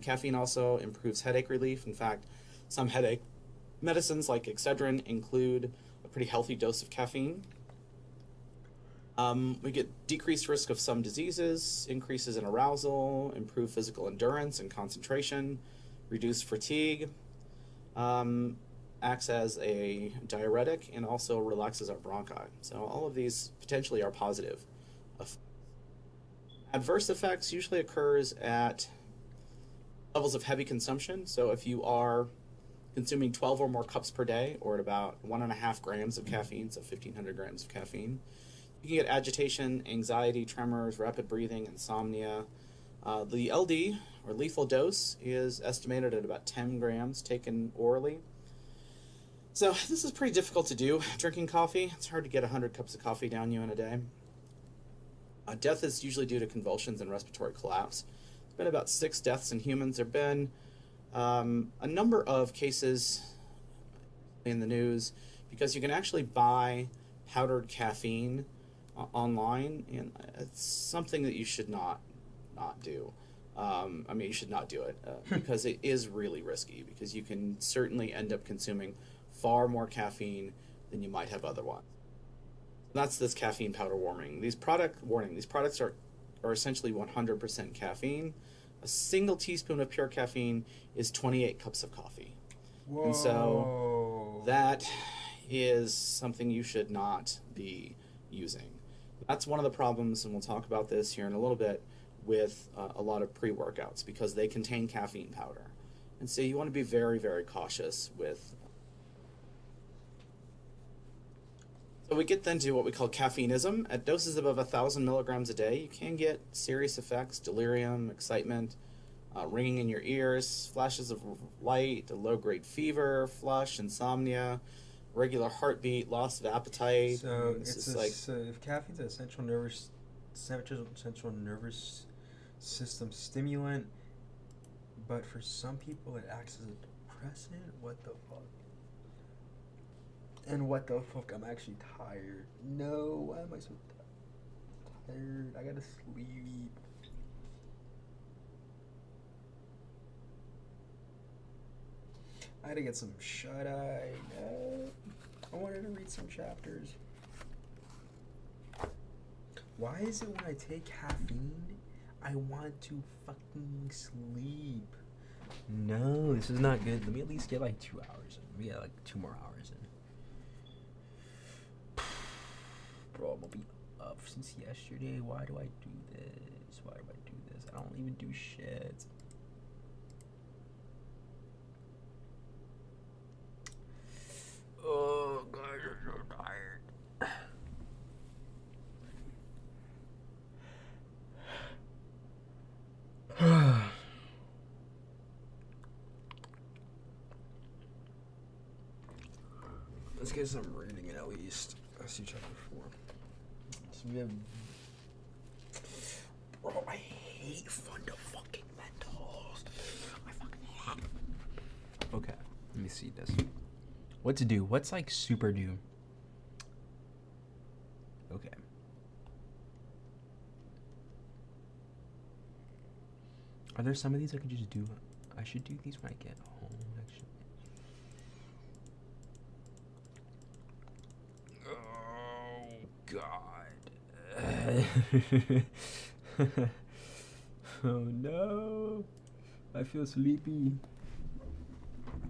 Caffeine also improves headache relief. In fact, some headache medicines like Excedrin include a pretty healthy dose of caffeine. We get decreased risk of some diseases, increases in arousal, improved physical endurance and concentration, reduced fatigue, acts as a diuretic, and also relaxes our bronchi. So all of these potentially are positive. Adverse effects usually occurs at levels of heavy consumption. So if you are consuming 12 or more cups per day, or at about 1.5 grams of caffeine, so 1,500 grams of caffeine, you can get agitation, anxiety, tremors, rapid breathing, insomnia. The LD, or lethal dose, is estimated at about 10 grams taken orally. So this is pretty difficult to do, drinking coffee. It's hard to get 100 cups of coffee down you in a day. Death is usually due to convulsions and respiratory collapse. There's been about 6 deaths in humans. There have been a number of cases in the news because you can actually buy powdered caffeine online, and it's something that you should not do. You should not do it because it is really risky, because you can certainly end up consuming far more caffeine than you might have otherwise. That's this caffeine powder warning. These products are essentially 100% caffeine. A single teaspoon of pure caffeine is 28 cups of coffee. Whoa. And so that is something you should not be using. That's one of the problems, and we'll talk about this here in a little bit, with a lot of pre-workouts, because they contain caffeine powder. And so you want to be very, very cautious with. So we get then to what we call caffeineism. At doses above 1,000 milligrams a day, you can get serious effects: delirium, excitement, ringing in your ears, flashes of light, a low-grade fever, flush, insomnia, regular heartbeat, loss of appetite. So So if caffeine's a central nervous system stimulant, but for some people it acts as a depressant, what the fuck? And what the fuck? I'm actually tired. No, why am I so tired? I gotta sleep. I had to get some shut-eye. No. I wanted to read some chapters. Why is it when I take caffeine, I want to fucking sleep? No, this is not good. Let me at least get like 2 hours in. Let me get like 2 more hours in. Bro, I'm gonna be up since yesterday. Why do I do this? Why do I do this? I don't even do shit. Oh, God, I'm so tired. Let's get some reading in at least. Let's see chapter 4. So we have. Bro, I hate fundamentals. I fucking hate it. Okay, let me see this. What to do? What's like super do? Okay. Are there some of these I could just do? I should do these when I get home, actually. Oh, God. Oh, no. I feel sleepy.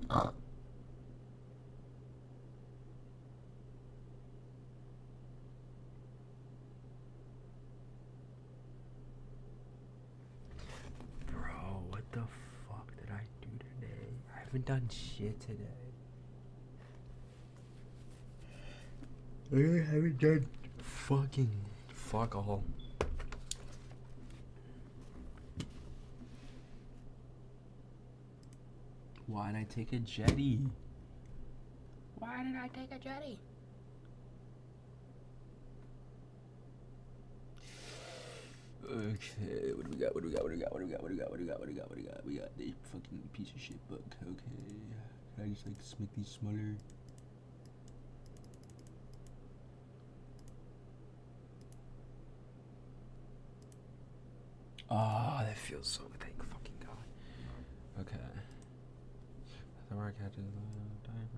Bro, what the fuck did I do today? I haven't done shit today. I really haven't done fucking fuck all. Why did I take a jetty? Why did I take a jetty? Okay, what do we got? What do we got? What do we got? What do we got? What do we got? What do we got? What do we got? What do we got? We got the fucking piece of shit book. Okay. Can I just like make these smaller? Oh, that feels so. Thank fucking God. Okay. The work had to diagram.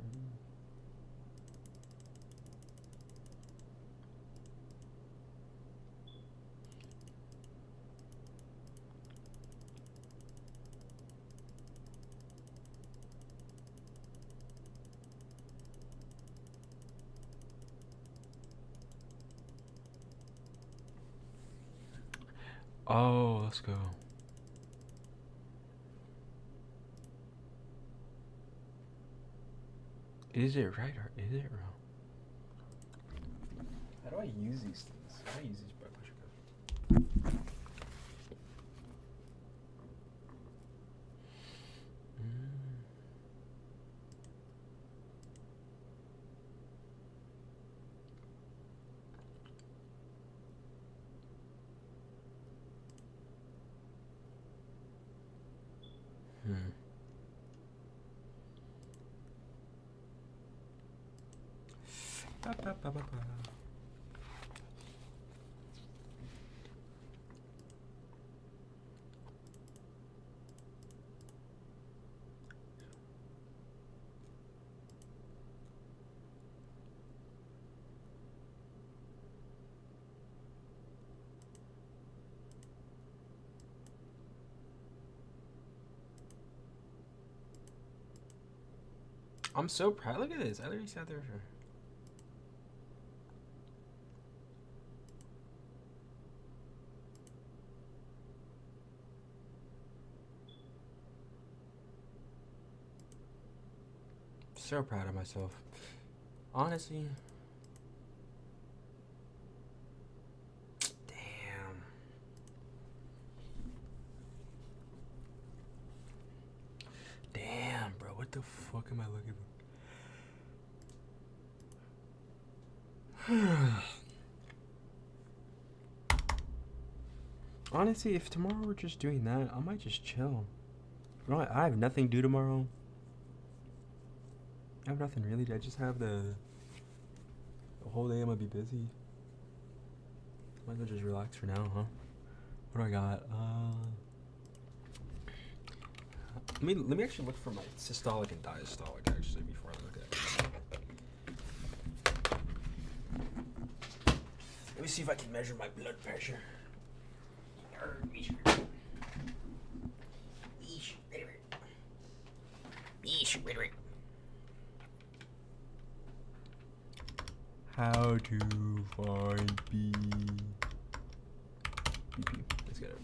Oh, let's go. Is it right or is it wrong? How do I use these things? How do I use these blood pressure cuffs? Ba, ba, ba, ba, ba. I'm so proud. Look at this. I literally sat there for. So proud of myself. Honestly. Damn. Damn, bro. What the fuck am I looking for? Honestly, if tomorrow we're just doing that, I might just chill. You know what? I have nothing to do tomorrow. I have nothing really. I just have the whole day. I'm gonna be busy. Might as well just relax for now, huh? What do I got? Let me actually look for my systolic and diastolic actually before I look at it. Let me see if I can measure my blood pressure. How to find BP. Let's get it.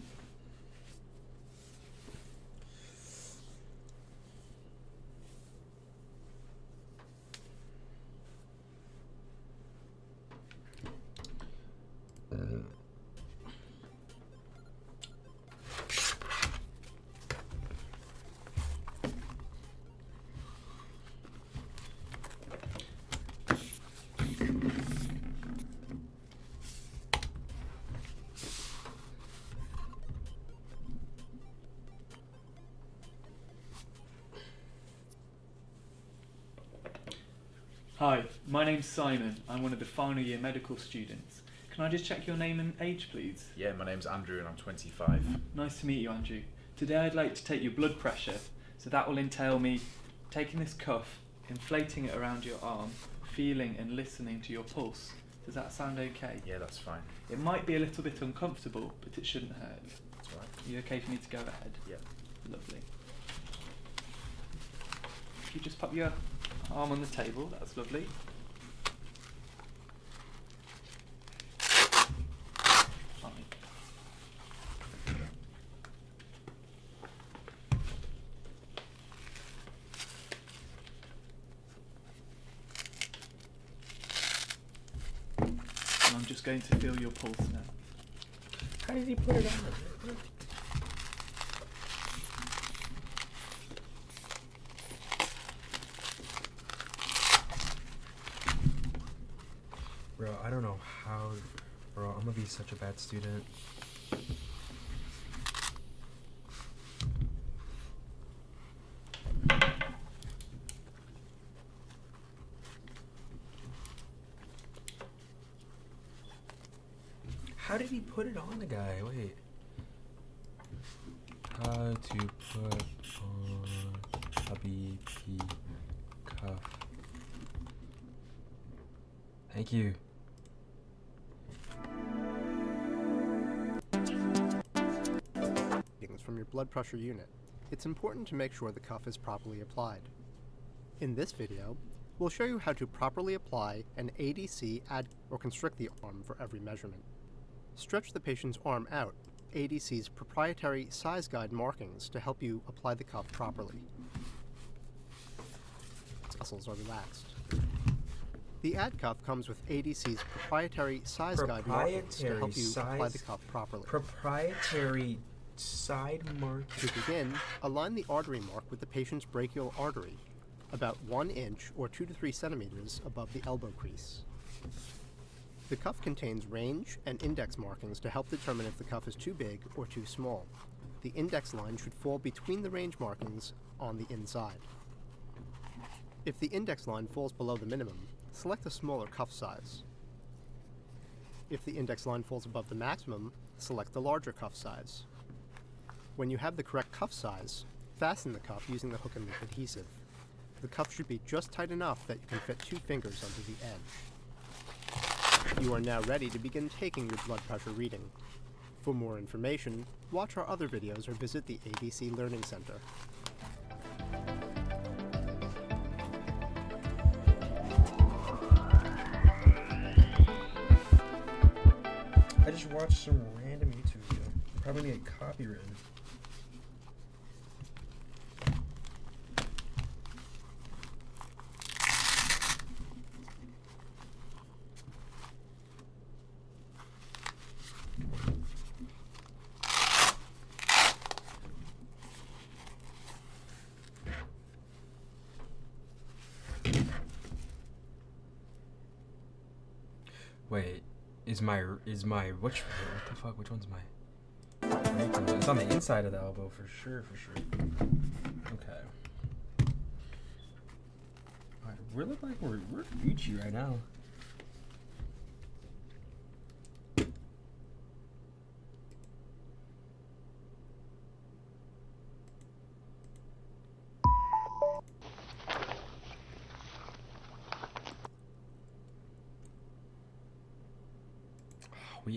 Hi, my name's Simon. I'm one of the final year medical students. Can I just check your name and age, please? Yeah, my name's Andrew and I'm 25. Nice to meet you, Andrew. Today I'd like to take your blood pressure, so that will entail me taking this cuff, inflating it around your arm, feeling and listening to your pulse. Does that sound okay? Yeah, that's fine. It might be a little bit uncomfortable, but it shouldn't hurt. That's all right. Are you okay for me to go ahead? Yeah. Lovely. If you just pop your arm on the table, that's lovely. Fine. And I'm just going to feel your pulse now. How did he put it on? Bro, I don't know how. Bro, I'm gonna be such a bad student. How did he put it on the guy? Wait. How to put on a BP cuff. Thank you. Readings from your blood pressure unit. It's important to make sure the cuff is properly applied. In this video, we'll show you how to properly apply an ADC or constrict the arm for every measurement. Stretch the patient's arm out, ADC's proprietary size guide markings to help you apply the cuff properly. Muscles are relaxed. The ad cuff comes with ADC's proprietary size guide markings to help you apply the cuff properly. Proprietary side mark. To begin, align the artery mark with the patient's brachial artery, about 1 inch or 2 to 3 centimeters above the elbow crease. The cuff contains range and index markings to help determine if the cuff is too big or too small. The index line should fall between the range markings on the inside. If the index line falls below the minimum, select a smaller cuff size. If the index line falls above the maximum, select the larger cuff size. When you have the correct cuff size, fasten the cuff using the hook and loop adhesive. The cuff should be just tight enough that you can fit 2 fingers under the edge. You are now ready to begin taking your blood pressure reading. For more information, watch our other videos or visit the ADC Learning Center. I just watched some random YouTube video. Probably need a copyrighted. Wait, is my what the fuck? Which one's my? It's on the inside of the elbow for sure. Okay. Alright, we look like we're Gucci right now.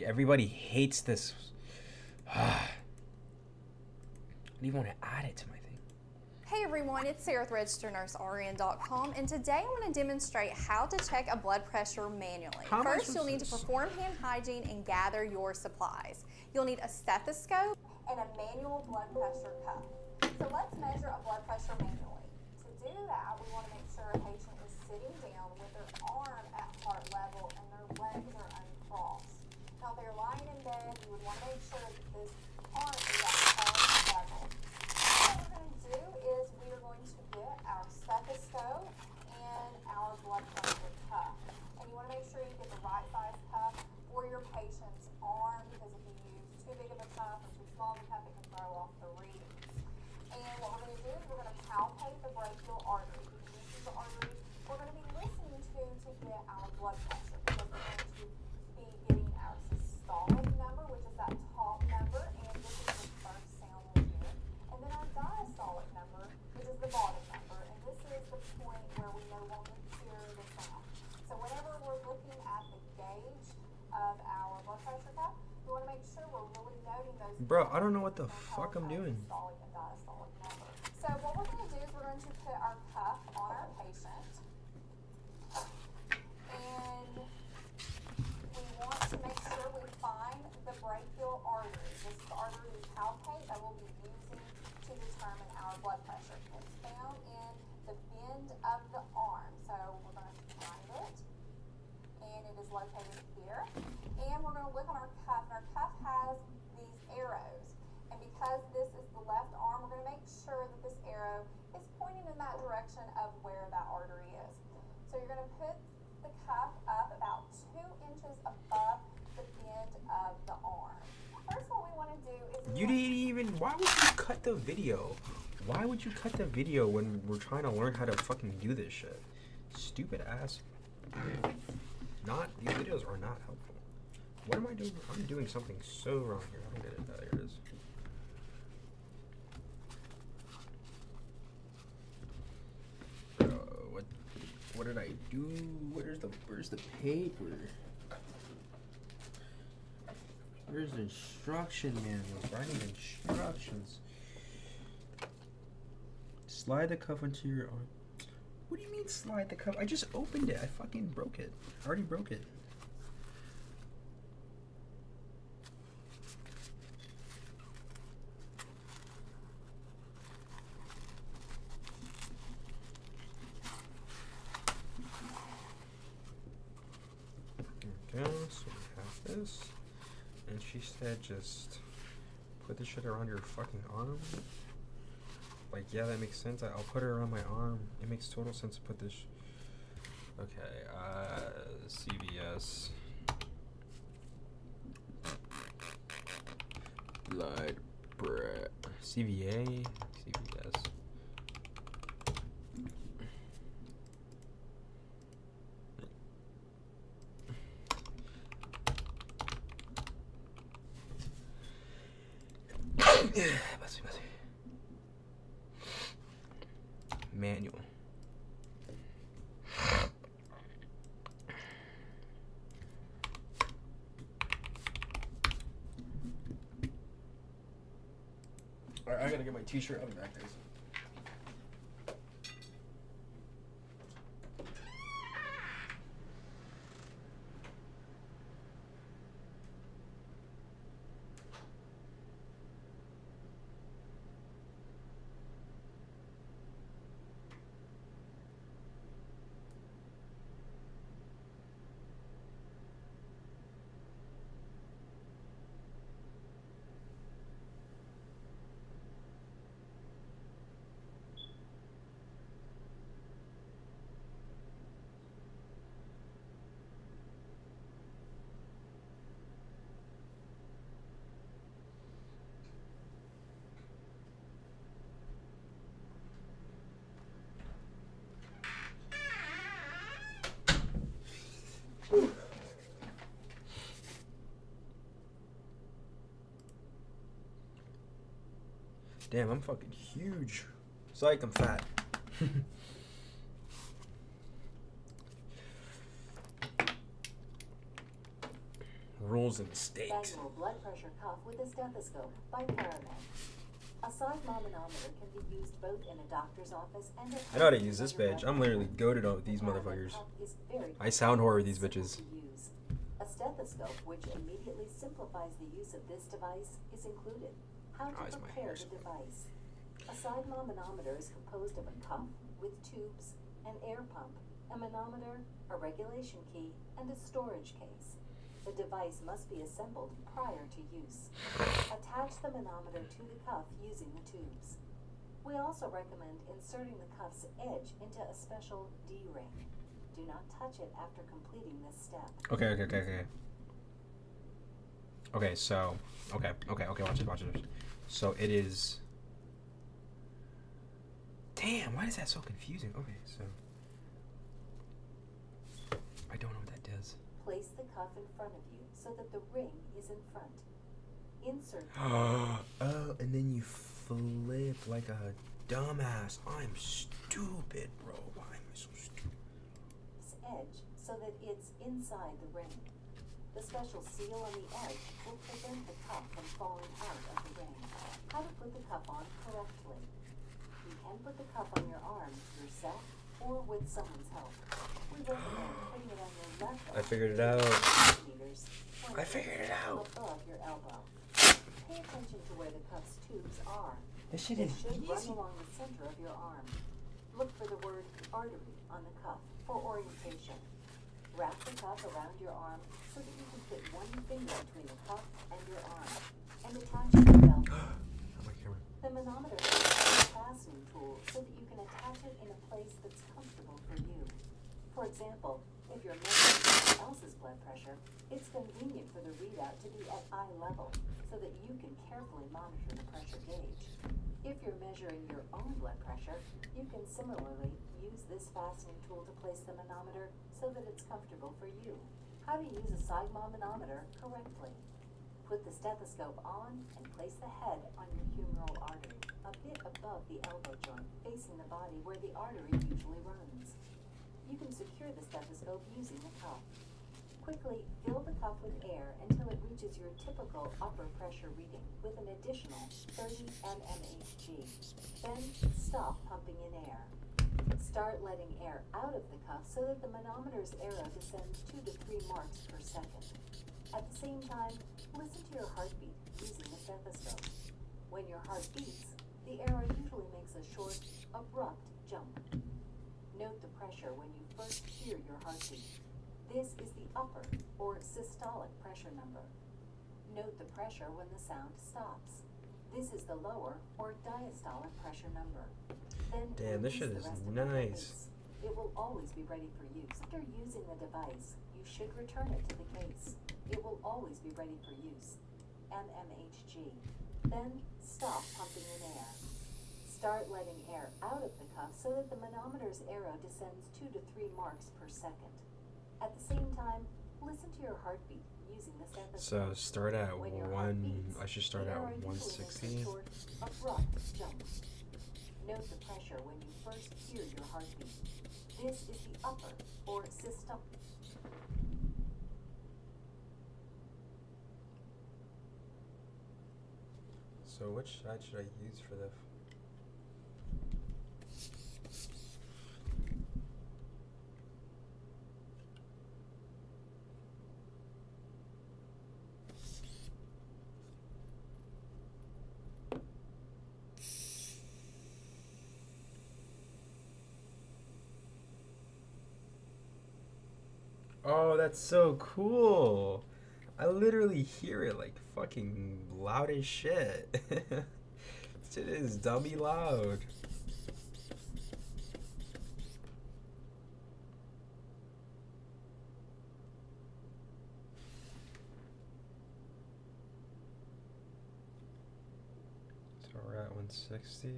Everybody hates this. I don't even want to add it to my thing. Hey everyone, it's Sarah with RegisteredNurseRN.com, and today I'm going to demonstrate how to check a blood pressure manually. First, you'll need to perform hand hygiene and gather your supplies. You'll need a stethoscope and a manual blood pressure cuff. So let's measure a blood pressure manually. To do that, we want to make sure a patient is sitting down with their arm at heart level and their legs are uncrossed. Now, if they're lying in bed, you would want to make sure that this arm is at heart level. What we're going to do is we are going to get our stethoscope and our blood pressure cuff. And you want to make sure you get the right size cuff for your patient's arm, because if you use too big of a cuff or too small of a cuff, it can throw off the reading. And what we're going to do is we're gauge of our blood pressure cuff. We want to make sure we're really noting those. Bro, I don't know what the fuck I'm doing. Systolic and diastolic number. So what we're going to do is we're going to put our cuff on our patient, and we want to make sure we find the brachial artery. This is the artery we palpate that we'll be using to determine our blood pressure. It's found in the bend of the arm. So we're going to find it, and it is located here. And we're going to look on our cuff, and our cuff has these arrows. And because this is the left arm, we're going to make sure that this arrow is pointing in that direction of where that artery is. So you're going to put the cuff up about 2 inches above the bend of the arm. First, what we want to do is You didn't even. Why would you cut the video? Why would you cut the video when we're trying to learn how to fucking do this shit? Stupid ass. These videos are not helpful. What am I doing? I'm doing something so wrong here. I don't get it. There it is. What did I do? Where's the paper? Where's the instruction manual? Writing instructions. Slide the cuff into your arm. What do you mean slide the cuff? I just opened it. I fucking broke it. I already broke it. Okay, so we have this. And she said just put this shit around your fucking arm. Like, yeah, that makes sense. I'll put it around my arm. It makes total sense to put this. Okay, CVS. Blood bread. CVA. CVS. Messy. Manual. Alright, I gotta get my t-shirt. I'll be back, guys. Damn, I'm fucking huge. Psych, I'm fat. Rules and mistakes. Manual blood pressure cuff with a stethoscope by Paramed. A side manometer can be used both in a doctor's office and I know how to use this bitch. I'm literally goated on with these motherfuckers. I sound horror with these bitches. A stethoscope, which immediately simplifies the use of this device, is included. How to prepare the device. A side manometer is composed of a cuff with tubes, an air pump, a manometer, a regulation key, and a storage case. The device must be assembled prior to use. Attach the manometer to the cuff using the tubes. We also recommend inserting the cuff's edge into a special D-ring. Do not touch it after completing this step. Okay. Okay, so, okay, watch it. So it is, damn, why is that so confusing? Okay, so, I don't know what that does. Place the cuff in front of you so that the ring is in front. Insert. Oh, and then you flip like a dumbass. I'm stupid, bro. Why am I so stupid? Edge so that it's inside the ring. The special seal on the edge will prevent the cuff from falling out of the ring. How to put the cuff on correctly. You can put the cuff on your arm yourself or with someone's help. We recommend putting it on your left arm. I figured it out. I figured it out. Above your elbow. Pay attention to where the cuff's tubes are. This shit They is should run easy. along the center of your arm. Look for the word artery on the cuff for orientation. Wrap the cuff around your arm so that you can fit one finger between the cuff and your arm and attach it to the belt. The manometer has a fastening tool so that you can attach it in a place that's comfortable for you. For example, if you're measuring someone else's blood pressure, it's convenient for the readout to be at eye level so that you can carefully monitor the pressure gauge. If you're measuring your own blood pressure, you can similarly use this fastening tool to place the manometer so that it's comfortable for you. How to use a Sigma manometer correctly. Put the stethoscope on and place the head on your humeral artery, a bit above the elbow joint, facing the body where the artery usually runs. You can secure the stethoscope using the cuff. Quickly fill the cuff with air until it reaches your typical upper pressure reading with an additional 30 mmHg. Then stop pumping in air. Start letting air out of the cuff so that the manometer's arrow descends 2 to 3 marks per second. At the same time, listen to your heartbeat using the stethoscope. When your heart beats, the arrow usually makes a short, abrupt jump. Note the pressure when you first hear your heartbeat. This is the upper or systolic pressure number. Note the pressure when the sound stops. This is the lower or diastolic pressure number. Then Damn, this shit release is the rest of the nice. case. It will always be ready for use. After using the device, you should return it to the case. It will always be ready for use. mmHg. Then stop pumping in air. Start letting air out of the cuff so that the manometer's arrow descends 2 to 3 marks per second. At the same time, listen to your heartbeat using the stethoscope. So start at When your heart 1. beats, I should start the at arrow usually makes a 160. short, abrupt jump. Note the pressure when you first hear your heartbeat. This is the upper or systolic. So which side should I use for the? Oh, that's so cool. I literally hear it like fucking loud as shit. Shit is dummy loud. So we're at 160.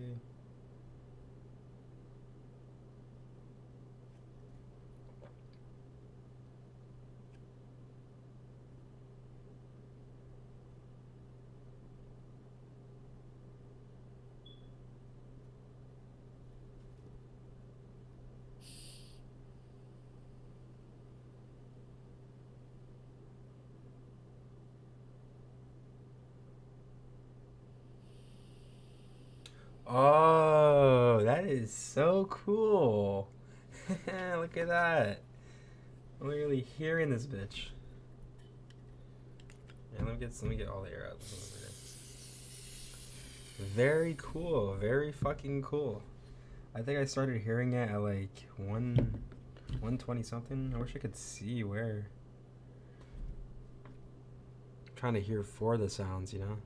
Oh, that is so cool. Look at that. I'm literally hearing this bitch. Yeah, let me get all the air out. Very cool. Very fucking cool. I think I started hearing it at like 120 something. I wish I could see where. I'm trying to hear for the sounds, you know?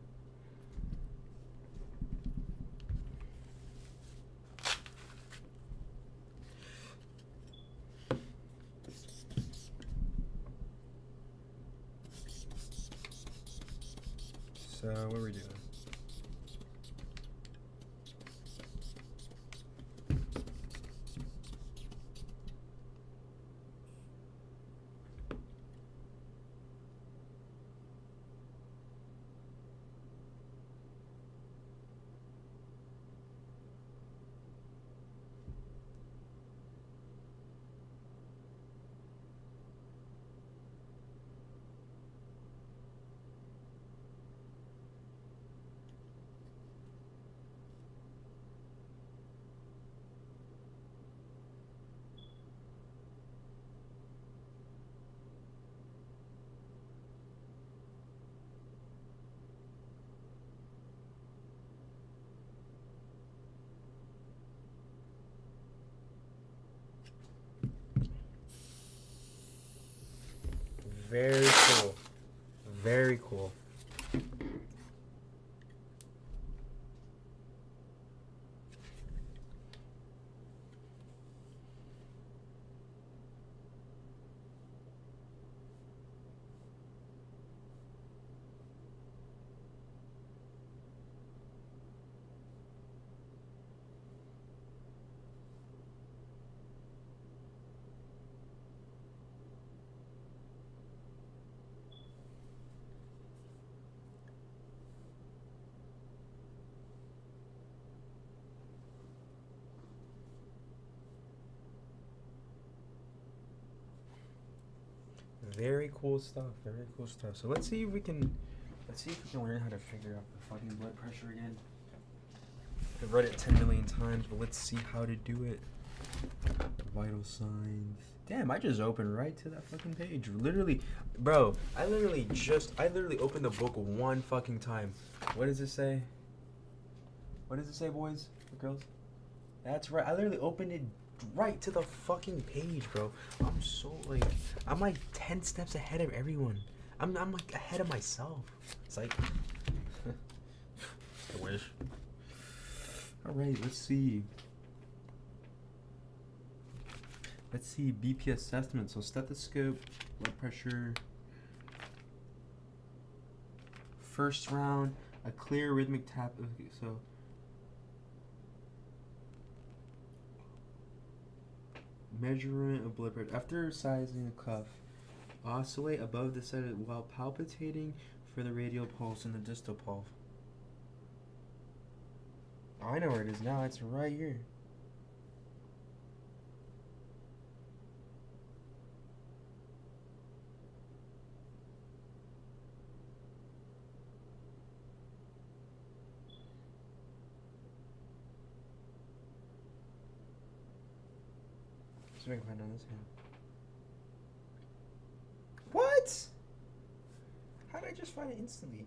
So, what are we doing? Very cool. Very cool. Very cool stuff. Very cool stuff. So let's see if we can learn how to figure out the fucking blood pressure again. I've read it 10 million times, but let's see how to do it. Vital signs. Damn, I just opened right to that fucking page. Literally, bro, I literally opened the book one fucking time. What does it say? What does it say, boys or girls? That's right. I literally opened it right to the fucking page, bro. I'm like 10 steps ahead of everyone. I'm like ahead of myself. It's like I wish. Alright, let's see. BP assessment. So stethoscope, blood pressure. First round, a clear rhythmic tap. Okay, so measurement of blood pressure. After sizing a cuff, oscillate above the set while palpitating for the radial pulse and the distal pulse. Oh, I know where it is now. It's right here. See if I can find on this hand. What? How did I just find it instantly?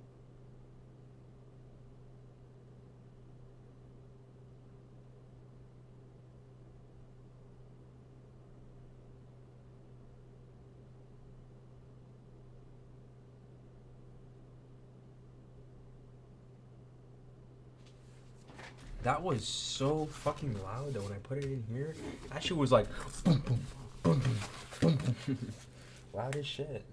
That was so fucking loud though when I put it in here. That shit was like boom, boom, boom, boom, boom, boom. Loud as shit.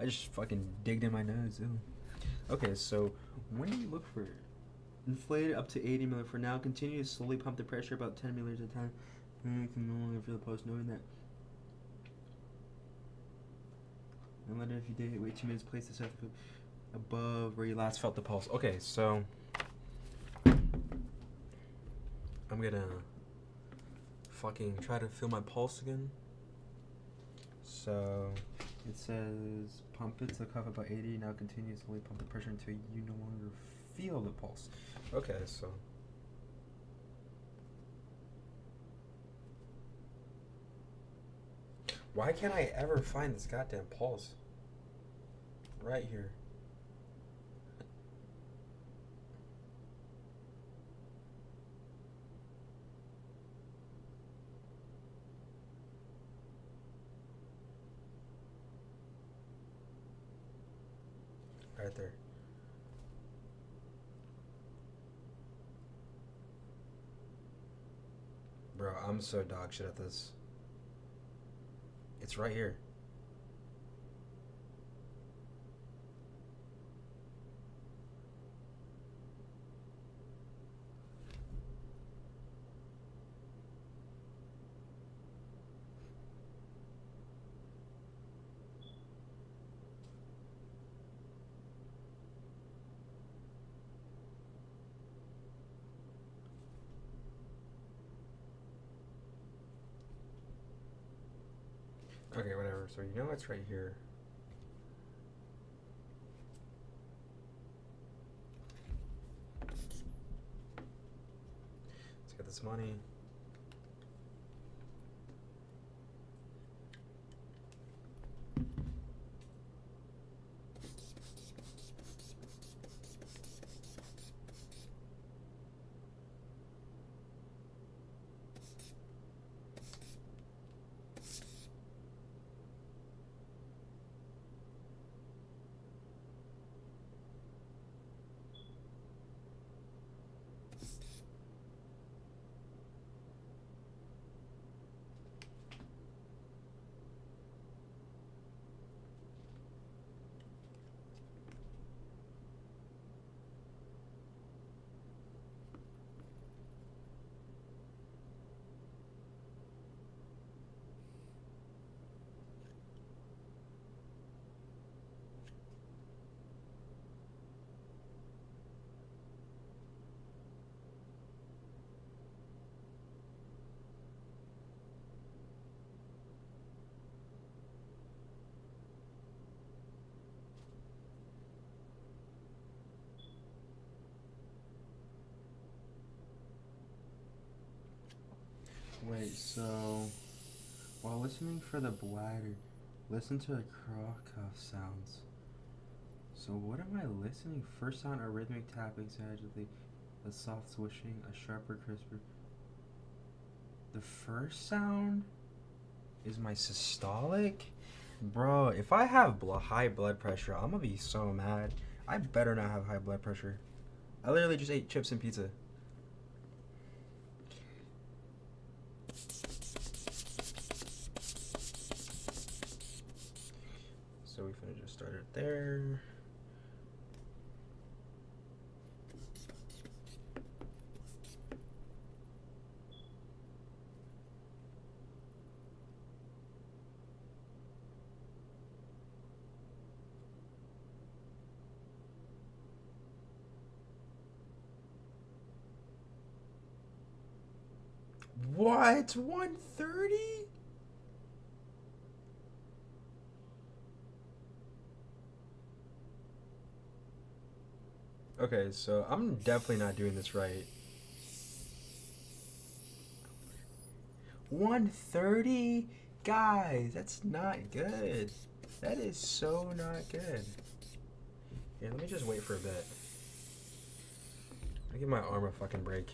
I just fucking digged in my nose. Ew. Okay, so when do you look for it? Inflate it up to 80 milliliters for now. Continue to slowly pump the pressure about 10 milliliters at a time. You can no longer feel the pulse, knowing that. And let it, if you did, wait 2 minutes, place the stethoscope above where you last felt the pulse. Okay, so I'm gonna fucking try to feel my pulse again. So it says pump it to the cuff about 80. Now continue to slowly pump the pressure until you no longer feel the pulse. Okay, so why can't I ever find this goddamn pulse? Right here. Right there. Bro, I'm so dog shit at this. It's right here. Okay, whatever. So you know it's right here. Let's get this money. Wait, so while listening for the bladder, listen to the Krakow sounds. So what am I listening? First sound, a rhythmic tapping sagitally, a soft swishing, a sharper, crisper. The first sound is my systolic? Bro, if I have high blood pressure, I'm gonna be so mad. I better not have high blood pressure. I literally just ate chips and pizza. So we finna just start it there. What? 130? Okay, so I'm definitely not doing this right. 130? Guys, that's not good. That is so not good. Here, let me just wait for a bit. I give my arm a fucking break.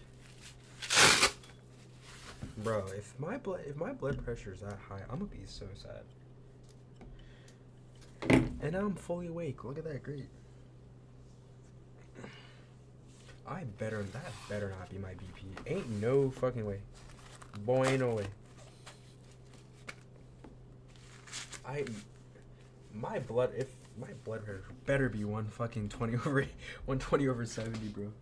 Bro, if my blood pressure is that high, I'm gonna be so sad. And now I'm fully awake. Look at that, great. That better not be my BP. Ain't no fucking way. Boy, ain't no way. My blood pressure better be 120 over 70, bro.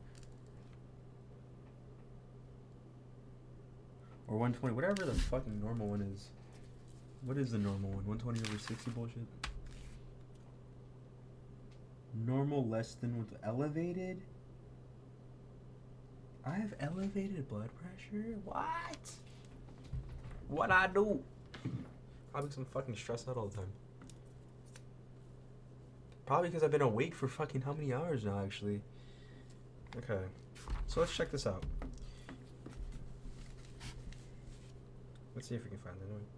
Or 120, whatever the fucking normal one is. What is the normal one? 120 over 60 bullshit? Normal less than with elevated? I have elevated blood pressure? What? What I do? Probably because I'm fucking stressed out all the time. Probably because I've been awake for fucking how many hours now, actually? Okay. So let's check this out. Let's see if we can find the note.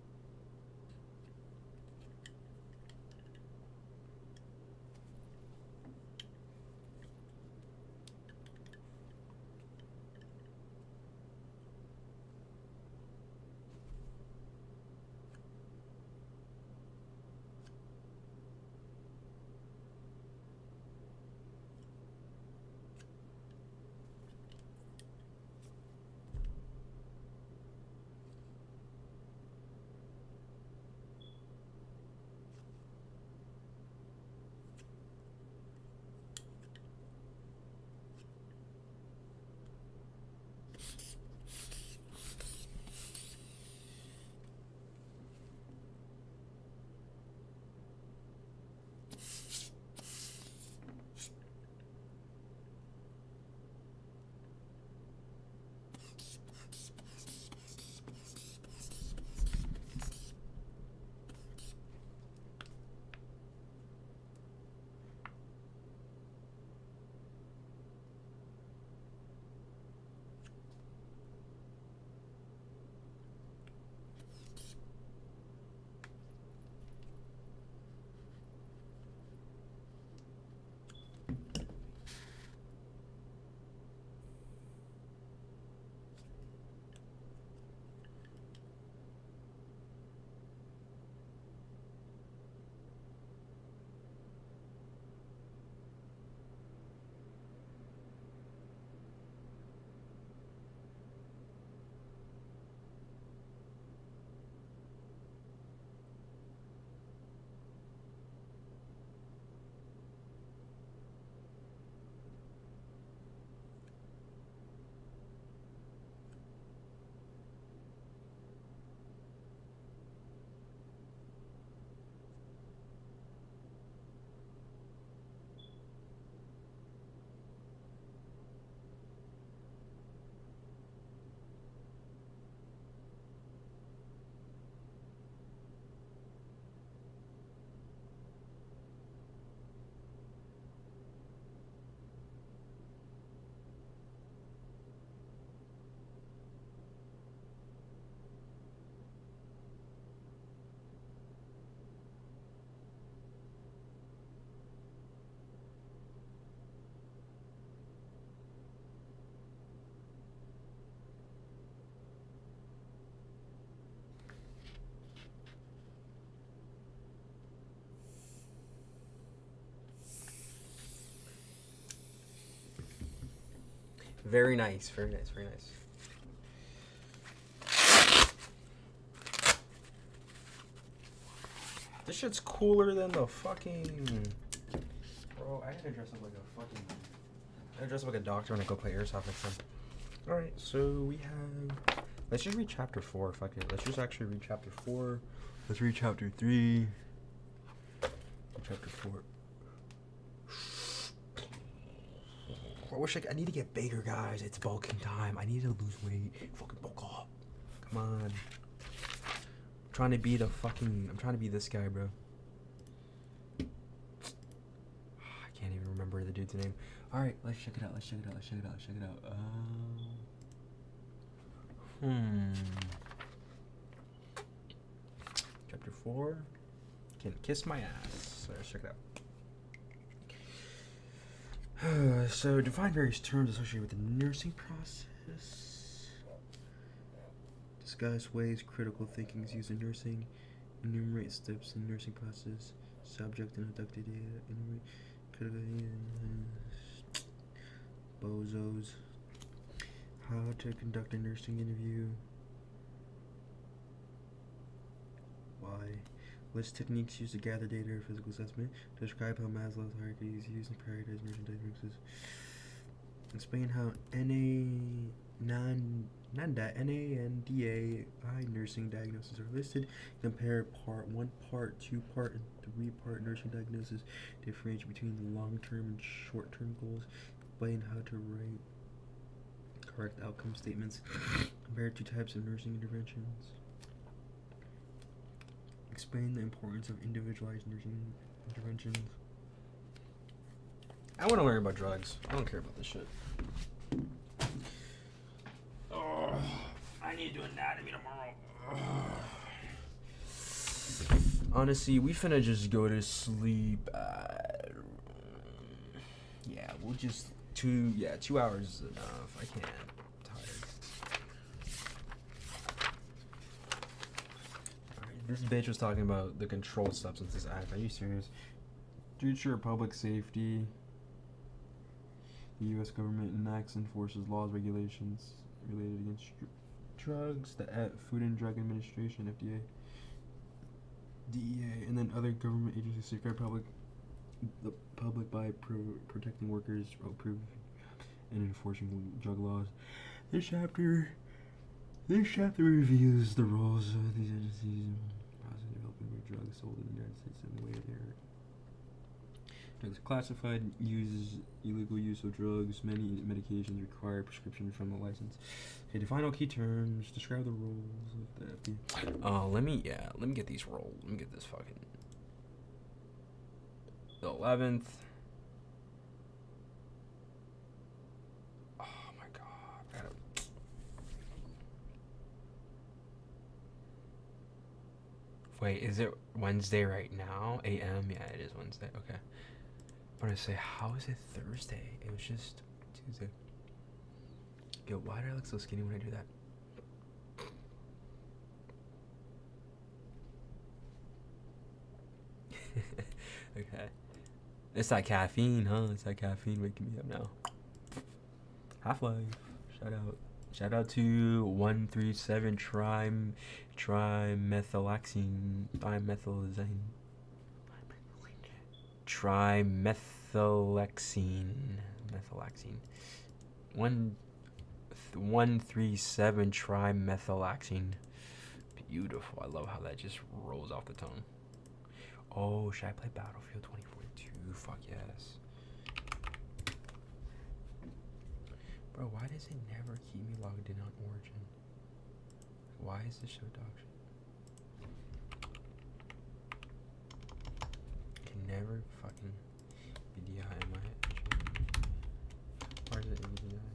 Very nice, very nice, very nice. This shit's cooler than the fucking... Bro, I gotta dress up like a fucking... I gotta dress up like a doctor when I go play airsoft next time. Alright, so we have... Let's just read chapter 4, fuck it. Let's just actually read chapter 4. Let's read chapter 3. Chapter 4. I wish I need to get bigger, guys. It's bulking time. I need to lose weight. Fucking bulk up. Come on. I'm trying to be this guy, bro. I can't even remember the dude's name. Alright, let's check it out. Chapter 4. Can kiss my ass. So let's check it out. So, define various terms associated with the nursing process. Discuss ways critical thinking is used in nursing. Enumerate steps in nursing process. Subject and abducted data. Enumerate critical bozos. How to conduct a nursing interview. Why? List techniques used to gather data or physical assessment. Describe how Maslow's hierarchy is used in prioritize nursing diagnosis. Explain how NANDAI nursing diagnoses are listed. Compare part 1 part, 2 part, and 3 part nursing diagnosis. Differentiate between the long-term and short-term goals. Explain how to write correct outcome statements. Compare 2 types of nursing interventions. Explain the importance of individualized nursing interventions. I want to learn about drugs. I don't care about this shit. Oh, I need to do anatomy tomorrow. Honestly, we finna just go to sleep. Yeah, we'll just 2 hours is enough. I can't. This bitch was talking about the Controlled Substances Act. Are you serious? To ensure public safety, the U.S. government enacts and enforces laws, regulations related against drugs. The Food and Drug Administration, FDA, DEA, and then other government agencies safeguard the public by protecting workers, approving and enforcing drug laws. This chapter reviews the roles of these agencies in developing their drugs sold in the United States and the way their drugs are classified, illegal use of drugs, many medications require prescription from the license. Okay, define all key terms, describe the roles of the FDA. Let me get these roles. Let me get this fucking the 11th. Wait, is it Wednesday right now? AM? Yeah, it is Wednesday. Okay. I'm gonna say, how is it Thursday? It was just Tuesday. Yo, why do I look so skinny when I do that? Okay. It's that caffeine, huh? It's that caffeine waking me up now. Half-Life. Shout out. Shout out to 137 trimethylxene. Methylaxine. 137 trimethylxene. Beautiful. I love how that just rolls off the tongue. Oh, should I play Battlefield 2042? Fuck yes. Bro, why does it never keep me logged in on Origin? Why is this so dog shit? Can never fucking BDI in my head. Why is it in BDI?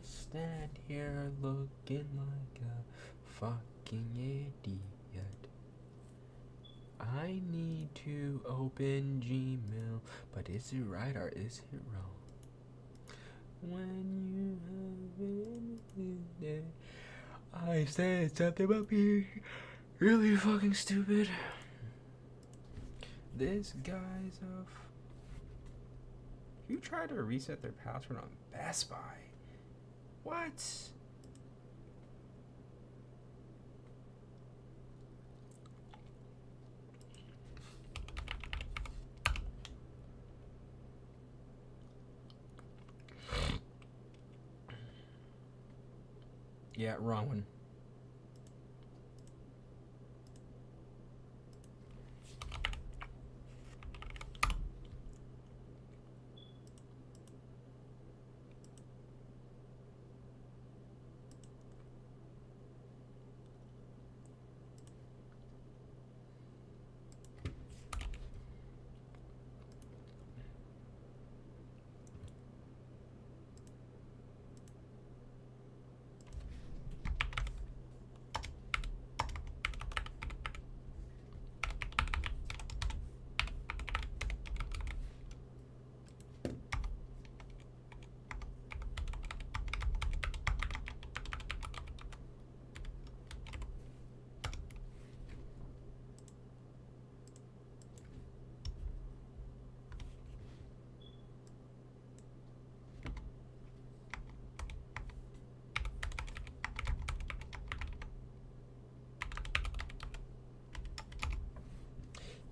stand here looking like a fucking idiot. I need to open Gmail, but is it right or is it wrong? When you have been I said something about being really fucking stupid. This guy's You tried to reset their password on Best Buy. What? Yeah, wrong one.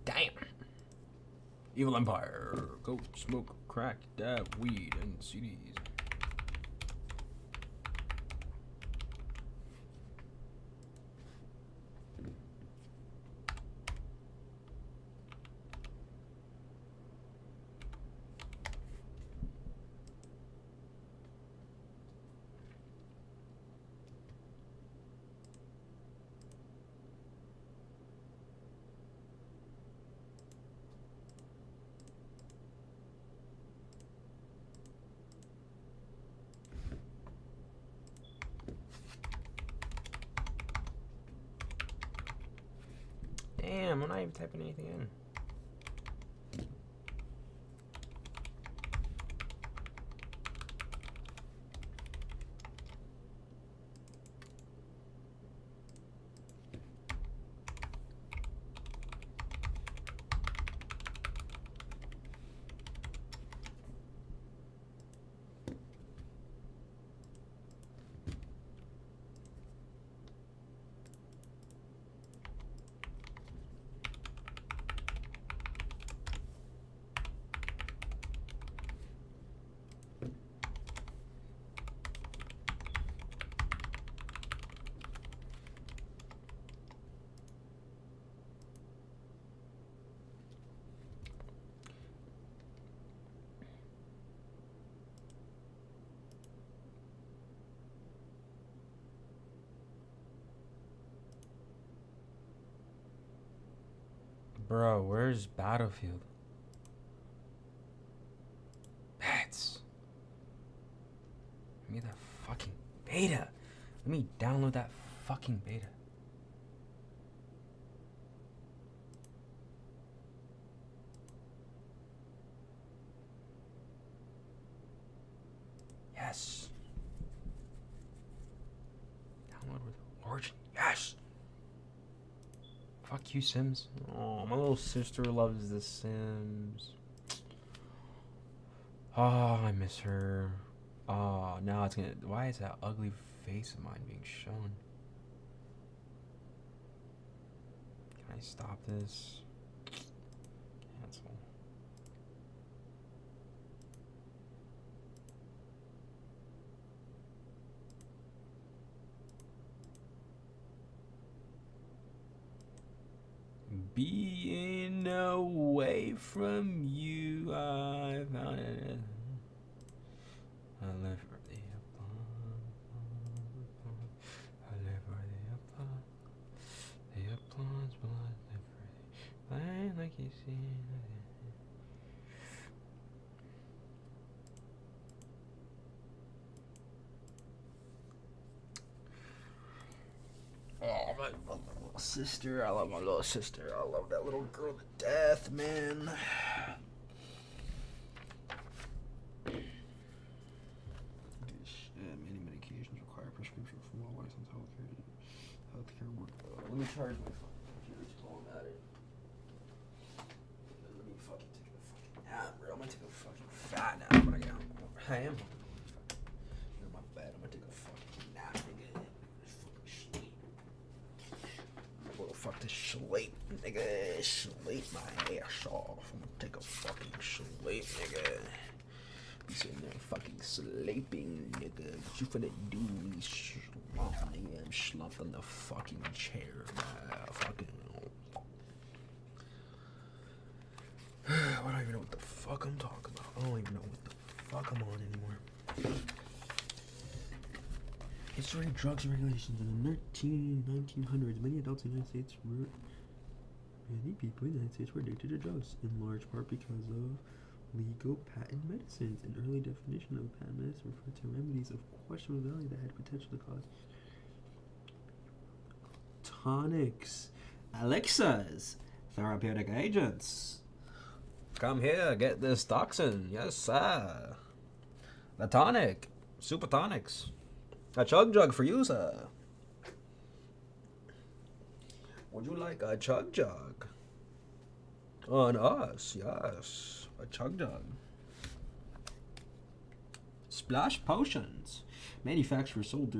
Damn. Evil Empire. Go smoke crack, dab, weed, and CDs. Damn, I'm not even typing anything in. Bro, where's Battlefield? Bats. Give me that fucking beta. Let me download that fucking beta. Yes. Download with Origin. Yes. Fuck you, Sims. Oh, my little sister loves The Sims. Oh, I miss her. Oh, now it's gonna. Why is that ugly face of mine being shown? Can I stop this? Cancel. Being away from you, I found it. I live for the applause. I live for the applause. The applause, but I live for the fine like you see. my little sister. I love my little sister. I love that little girl to death, man. Many medications require prescription from a licensed healthcare worker. Let me charge my fucking computer while I'm at it. Let me fucking take a fucking nap, bro. I'm gonna take a fucking fat nap when I get home. I am. In my bed. I'm gonna take a fucking nap, nigga. Fucking sleep. What the fuck to sleep, nigga? Sleep my ass off. I'm gonna take a fucking sleep, nigga. Be sitting there fucking sleeping, nigga. What you finna do? Me slump, nigga. I'm slumped on the fucking chair, man. Fucking. I don't even know what the fuck I'm talking about. I don't even know what the fuck I'm on anymore. History of drugs and regulations in the 1900s. Many adults in the United States were. Many people in the United States were addicted to drugs, in large part because of legal patent medicines. An early definition of patent medicine referred to remedies of questionable value that had potential to cause tonics, elixirs, therapeutic agents. Come here, get this toxin. Yes, sir. The tonic. Super tonics. A chug jug for you, sir. Would you like a chug jug? On us, yes. A chug jug. Splash potions. Manufacturers sold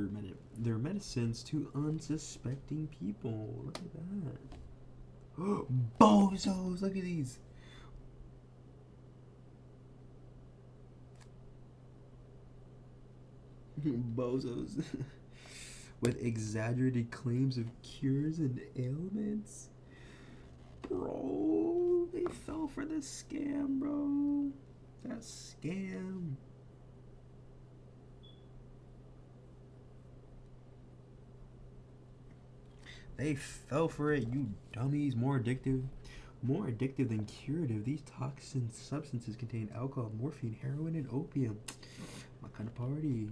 their medicines to unsuspecting people. Look at that. Bozos! Look at these. Bozos. With exaggerated claims of cures and ailments. Bro, they fell for the scam, bro. That scam. They fell for it, you dummies. More addictive than curative. These toxin substances contain alcohol, morphine, heroin, and opium. What kind of party?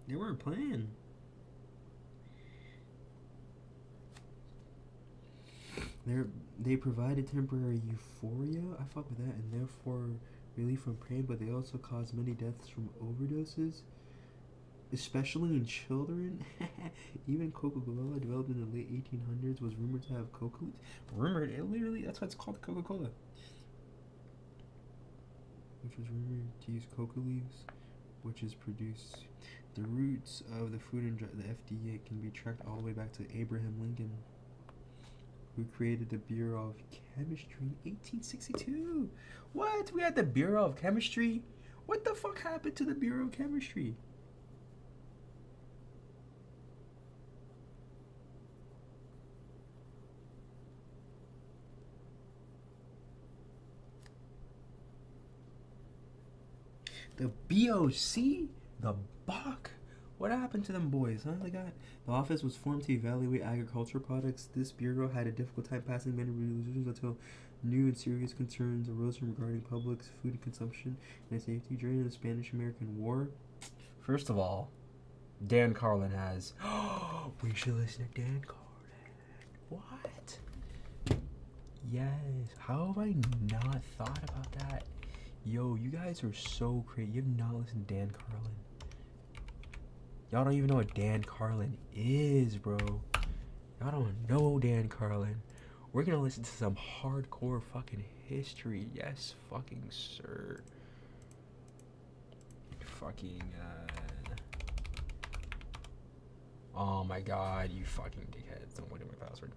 They weren't playing. They provided temporary euphoria. I fuck with that, and therefore relief from pain. But they also caused many deaths from overdoses, especially in children. Even Coca-Cola, developed in the late 1800s, was rumored to have coca. Rumored, it literally, that's why it's called Coca-Cola. Which was rumored to use coca leaves, which is produced. The roots of the Food and the FDA can be tracked all the way back to Abraham Lincoln, who created the Bureau of Chemistry in 1862. What? We had the Bureau of Chemistry? What the fuck happened to the Bureau of Chemistry? The BOC? The BOC? What happened to them boys, huh? The office was formed to evaluate agricultural products. This bureau had a difficult time passing many resolutions until new and serious concerns arose regarding public's food consumption and safety during the Spanish-American War. First of all, Dan Carlin has... we should listen to Dan Carlin. What? Yes. How have I not thought about that? Yo, you guys are so crazy. You have not listened to Dan Carlin. Y'all don't even know what Dan Carlin is, bro. Y'all don't know Dan Carlin. We're gonna listen to some hardcore fucking history. Yes, fucking sir. Fucking, oh my god, you fucking dickheads. Don't look at my password.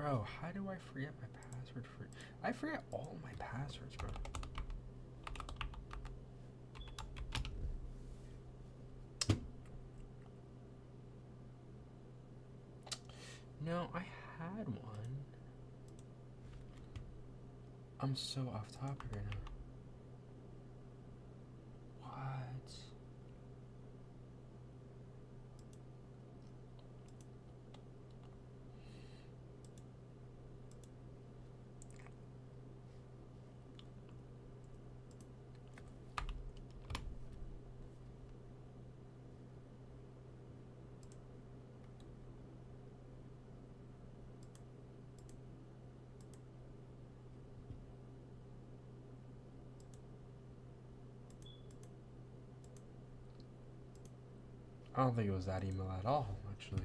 Bro, how do I forget my password for... I forget all my passwords, bro. No, I had one. I'm so off topic right now. What? I don't think it was that email at all, actually.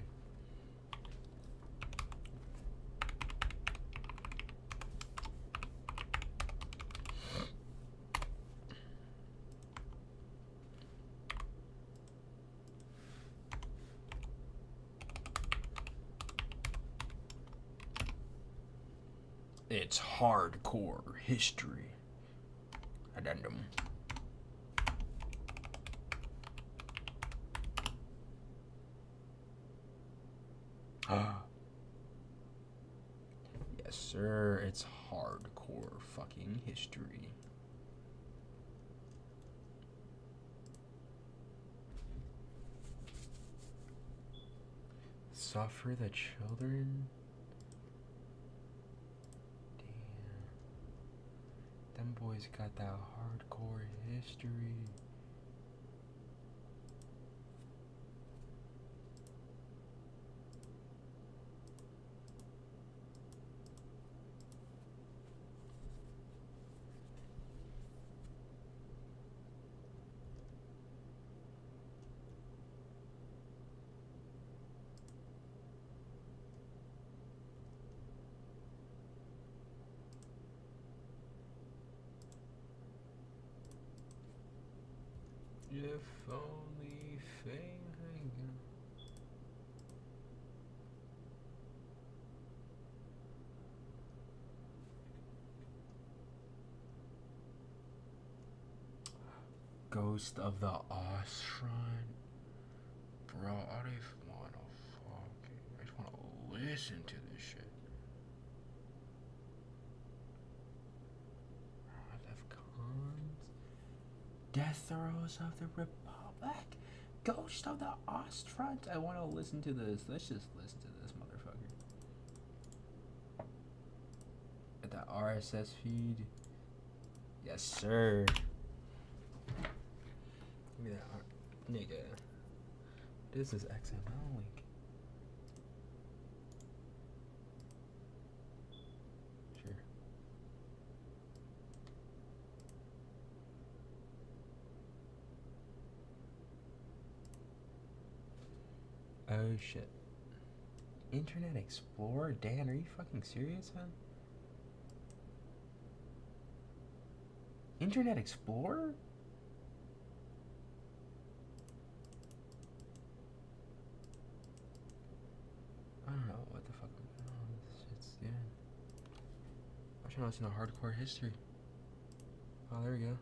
It's hardcore history. Addendum. Yes, sir. It's hardcore fucking history. Suffer the children? Damn. Them boys got that hardcore history. If only fame. Ghost of the Ostron. Bro, I don't even want to fucking. I just want to listen to this shit. Death Throes of the Republic, Ghost of the Ostfront. I want to listen to this. Let's just listen to this motherfucker. At the RSS feed. Yes, sir. Give me that, nigga. This is XML link. Sure. Oh shit. Internet Explorer? Dan, are you fucking serious, man? Internet Explorer? I don't know what the fuck I'm doing. This shit's, yeah. I'm trying to listen to hardcore history. Oh, there we go.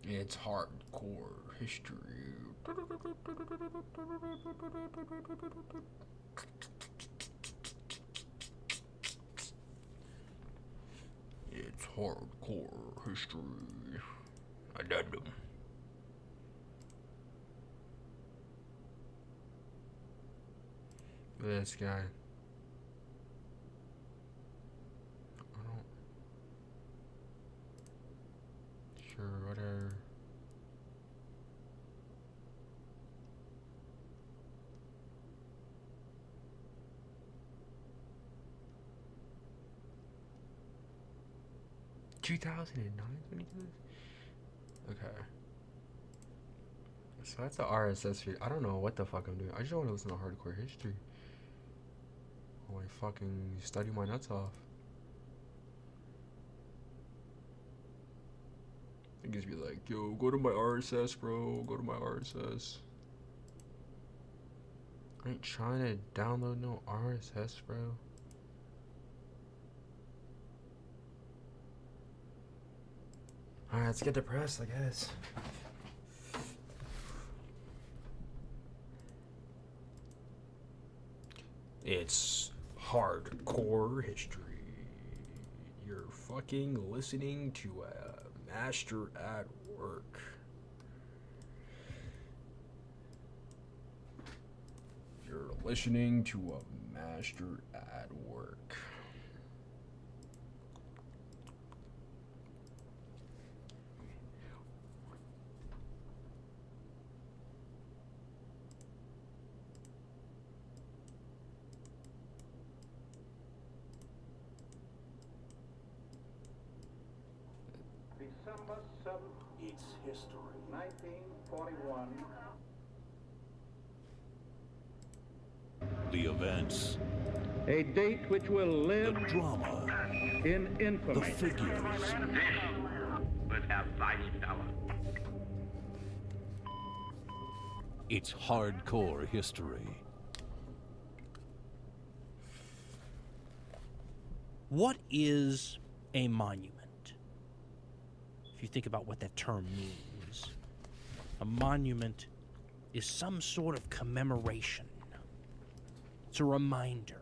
It's hardcore history. It's hardcore history. Addendum. This guy. I don't. Sure, whatever. $2009 when you do this? Okay. So that's the RSS feed. I don't know what the fuck I'm doing. I just want to listen to hardcore history. I want to fucking study my nuts off. It gives me like, yo, go to my RSS, bro. Go to my RSS. I ain't trying to download no RSS, bro. Alright, let's get depressed, I guess. It's hardcore history. You're fucking listening to a master at work. You're listening to a master at work. December 7th, it's history. 1941. The events. A date which will live. The drama. In infamy. The figures. This was our vice fella. It's hardcore history. What is a monument? If you think about what that term means, a monument is some sort of commemoration. It's a reminder.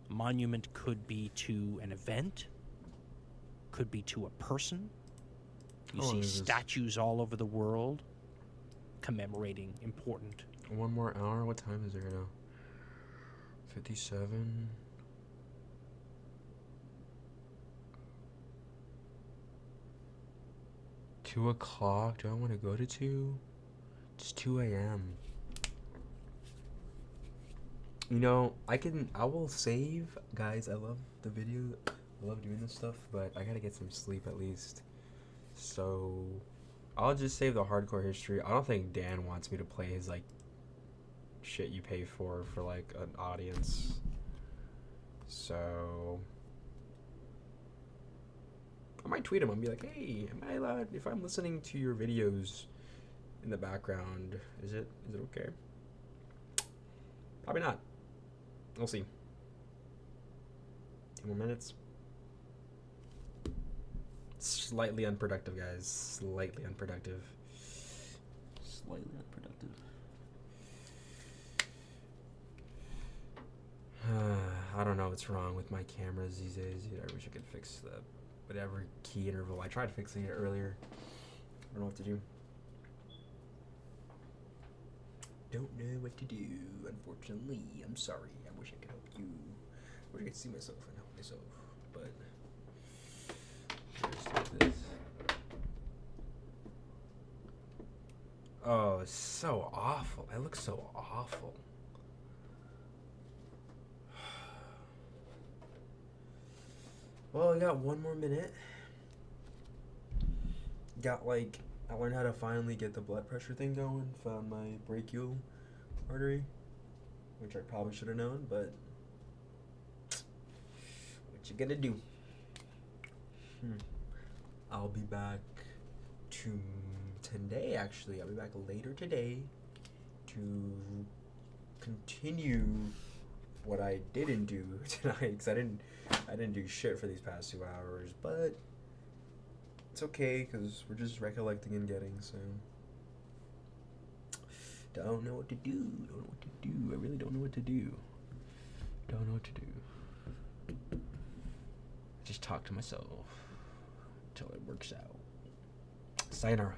A monument could be to an event, could be to a person. You see statues all over the world commemorating important. 1 more hour? What time is it right now? 57. Two o'clock? Do I want to go to 2? It's 2 a.m. You know, I will save, guys. I love the video. I love doing this stuff, but I gotta get some sleep at least. So, I'll just save the hardcore history. I don't think Dan wants me to play his, like, shit you pay for like, an audience. So, I might tweet him and be like, hey, am I allowed, if I'm listening to your videos in the background, is it okay? Probably not. We'll see. 2 more minutes. Slightly unproductive, guys. Slightly unproductive. Slightly unproductive. I don't know what's wrong with my cameras these days. Dude, I wish I could fix the whatever key interval. I tried fixing it earlier. I don't know what to do. Don't know what to do, unfortunately. I'm sorry. I wish I could help you. I wish I could see myself and help myself, but let's do this. Oh, it's so awful. I look so awful. Well, I got 1 more minute. Got like, I learned how to finally get the blood pressure thing going. Found my brachial artery, which I probably should have known, but what you gonna do? I'll be back today, actually. I'll be back later today to continue what I didn't do tonight, because I didn't do shit for these past 2 hours, but it's okay, because we're just recollecting and getting, so don't know what to do. I really don't know what to do. Don't know what to do. Just talk to myself until it works out. Sayonara.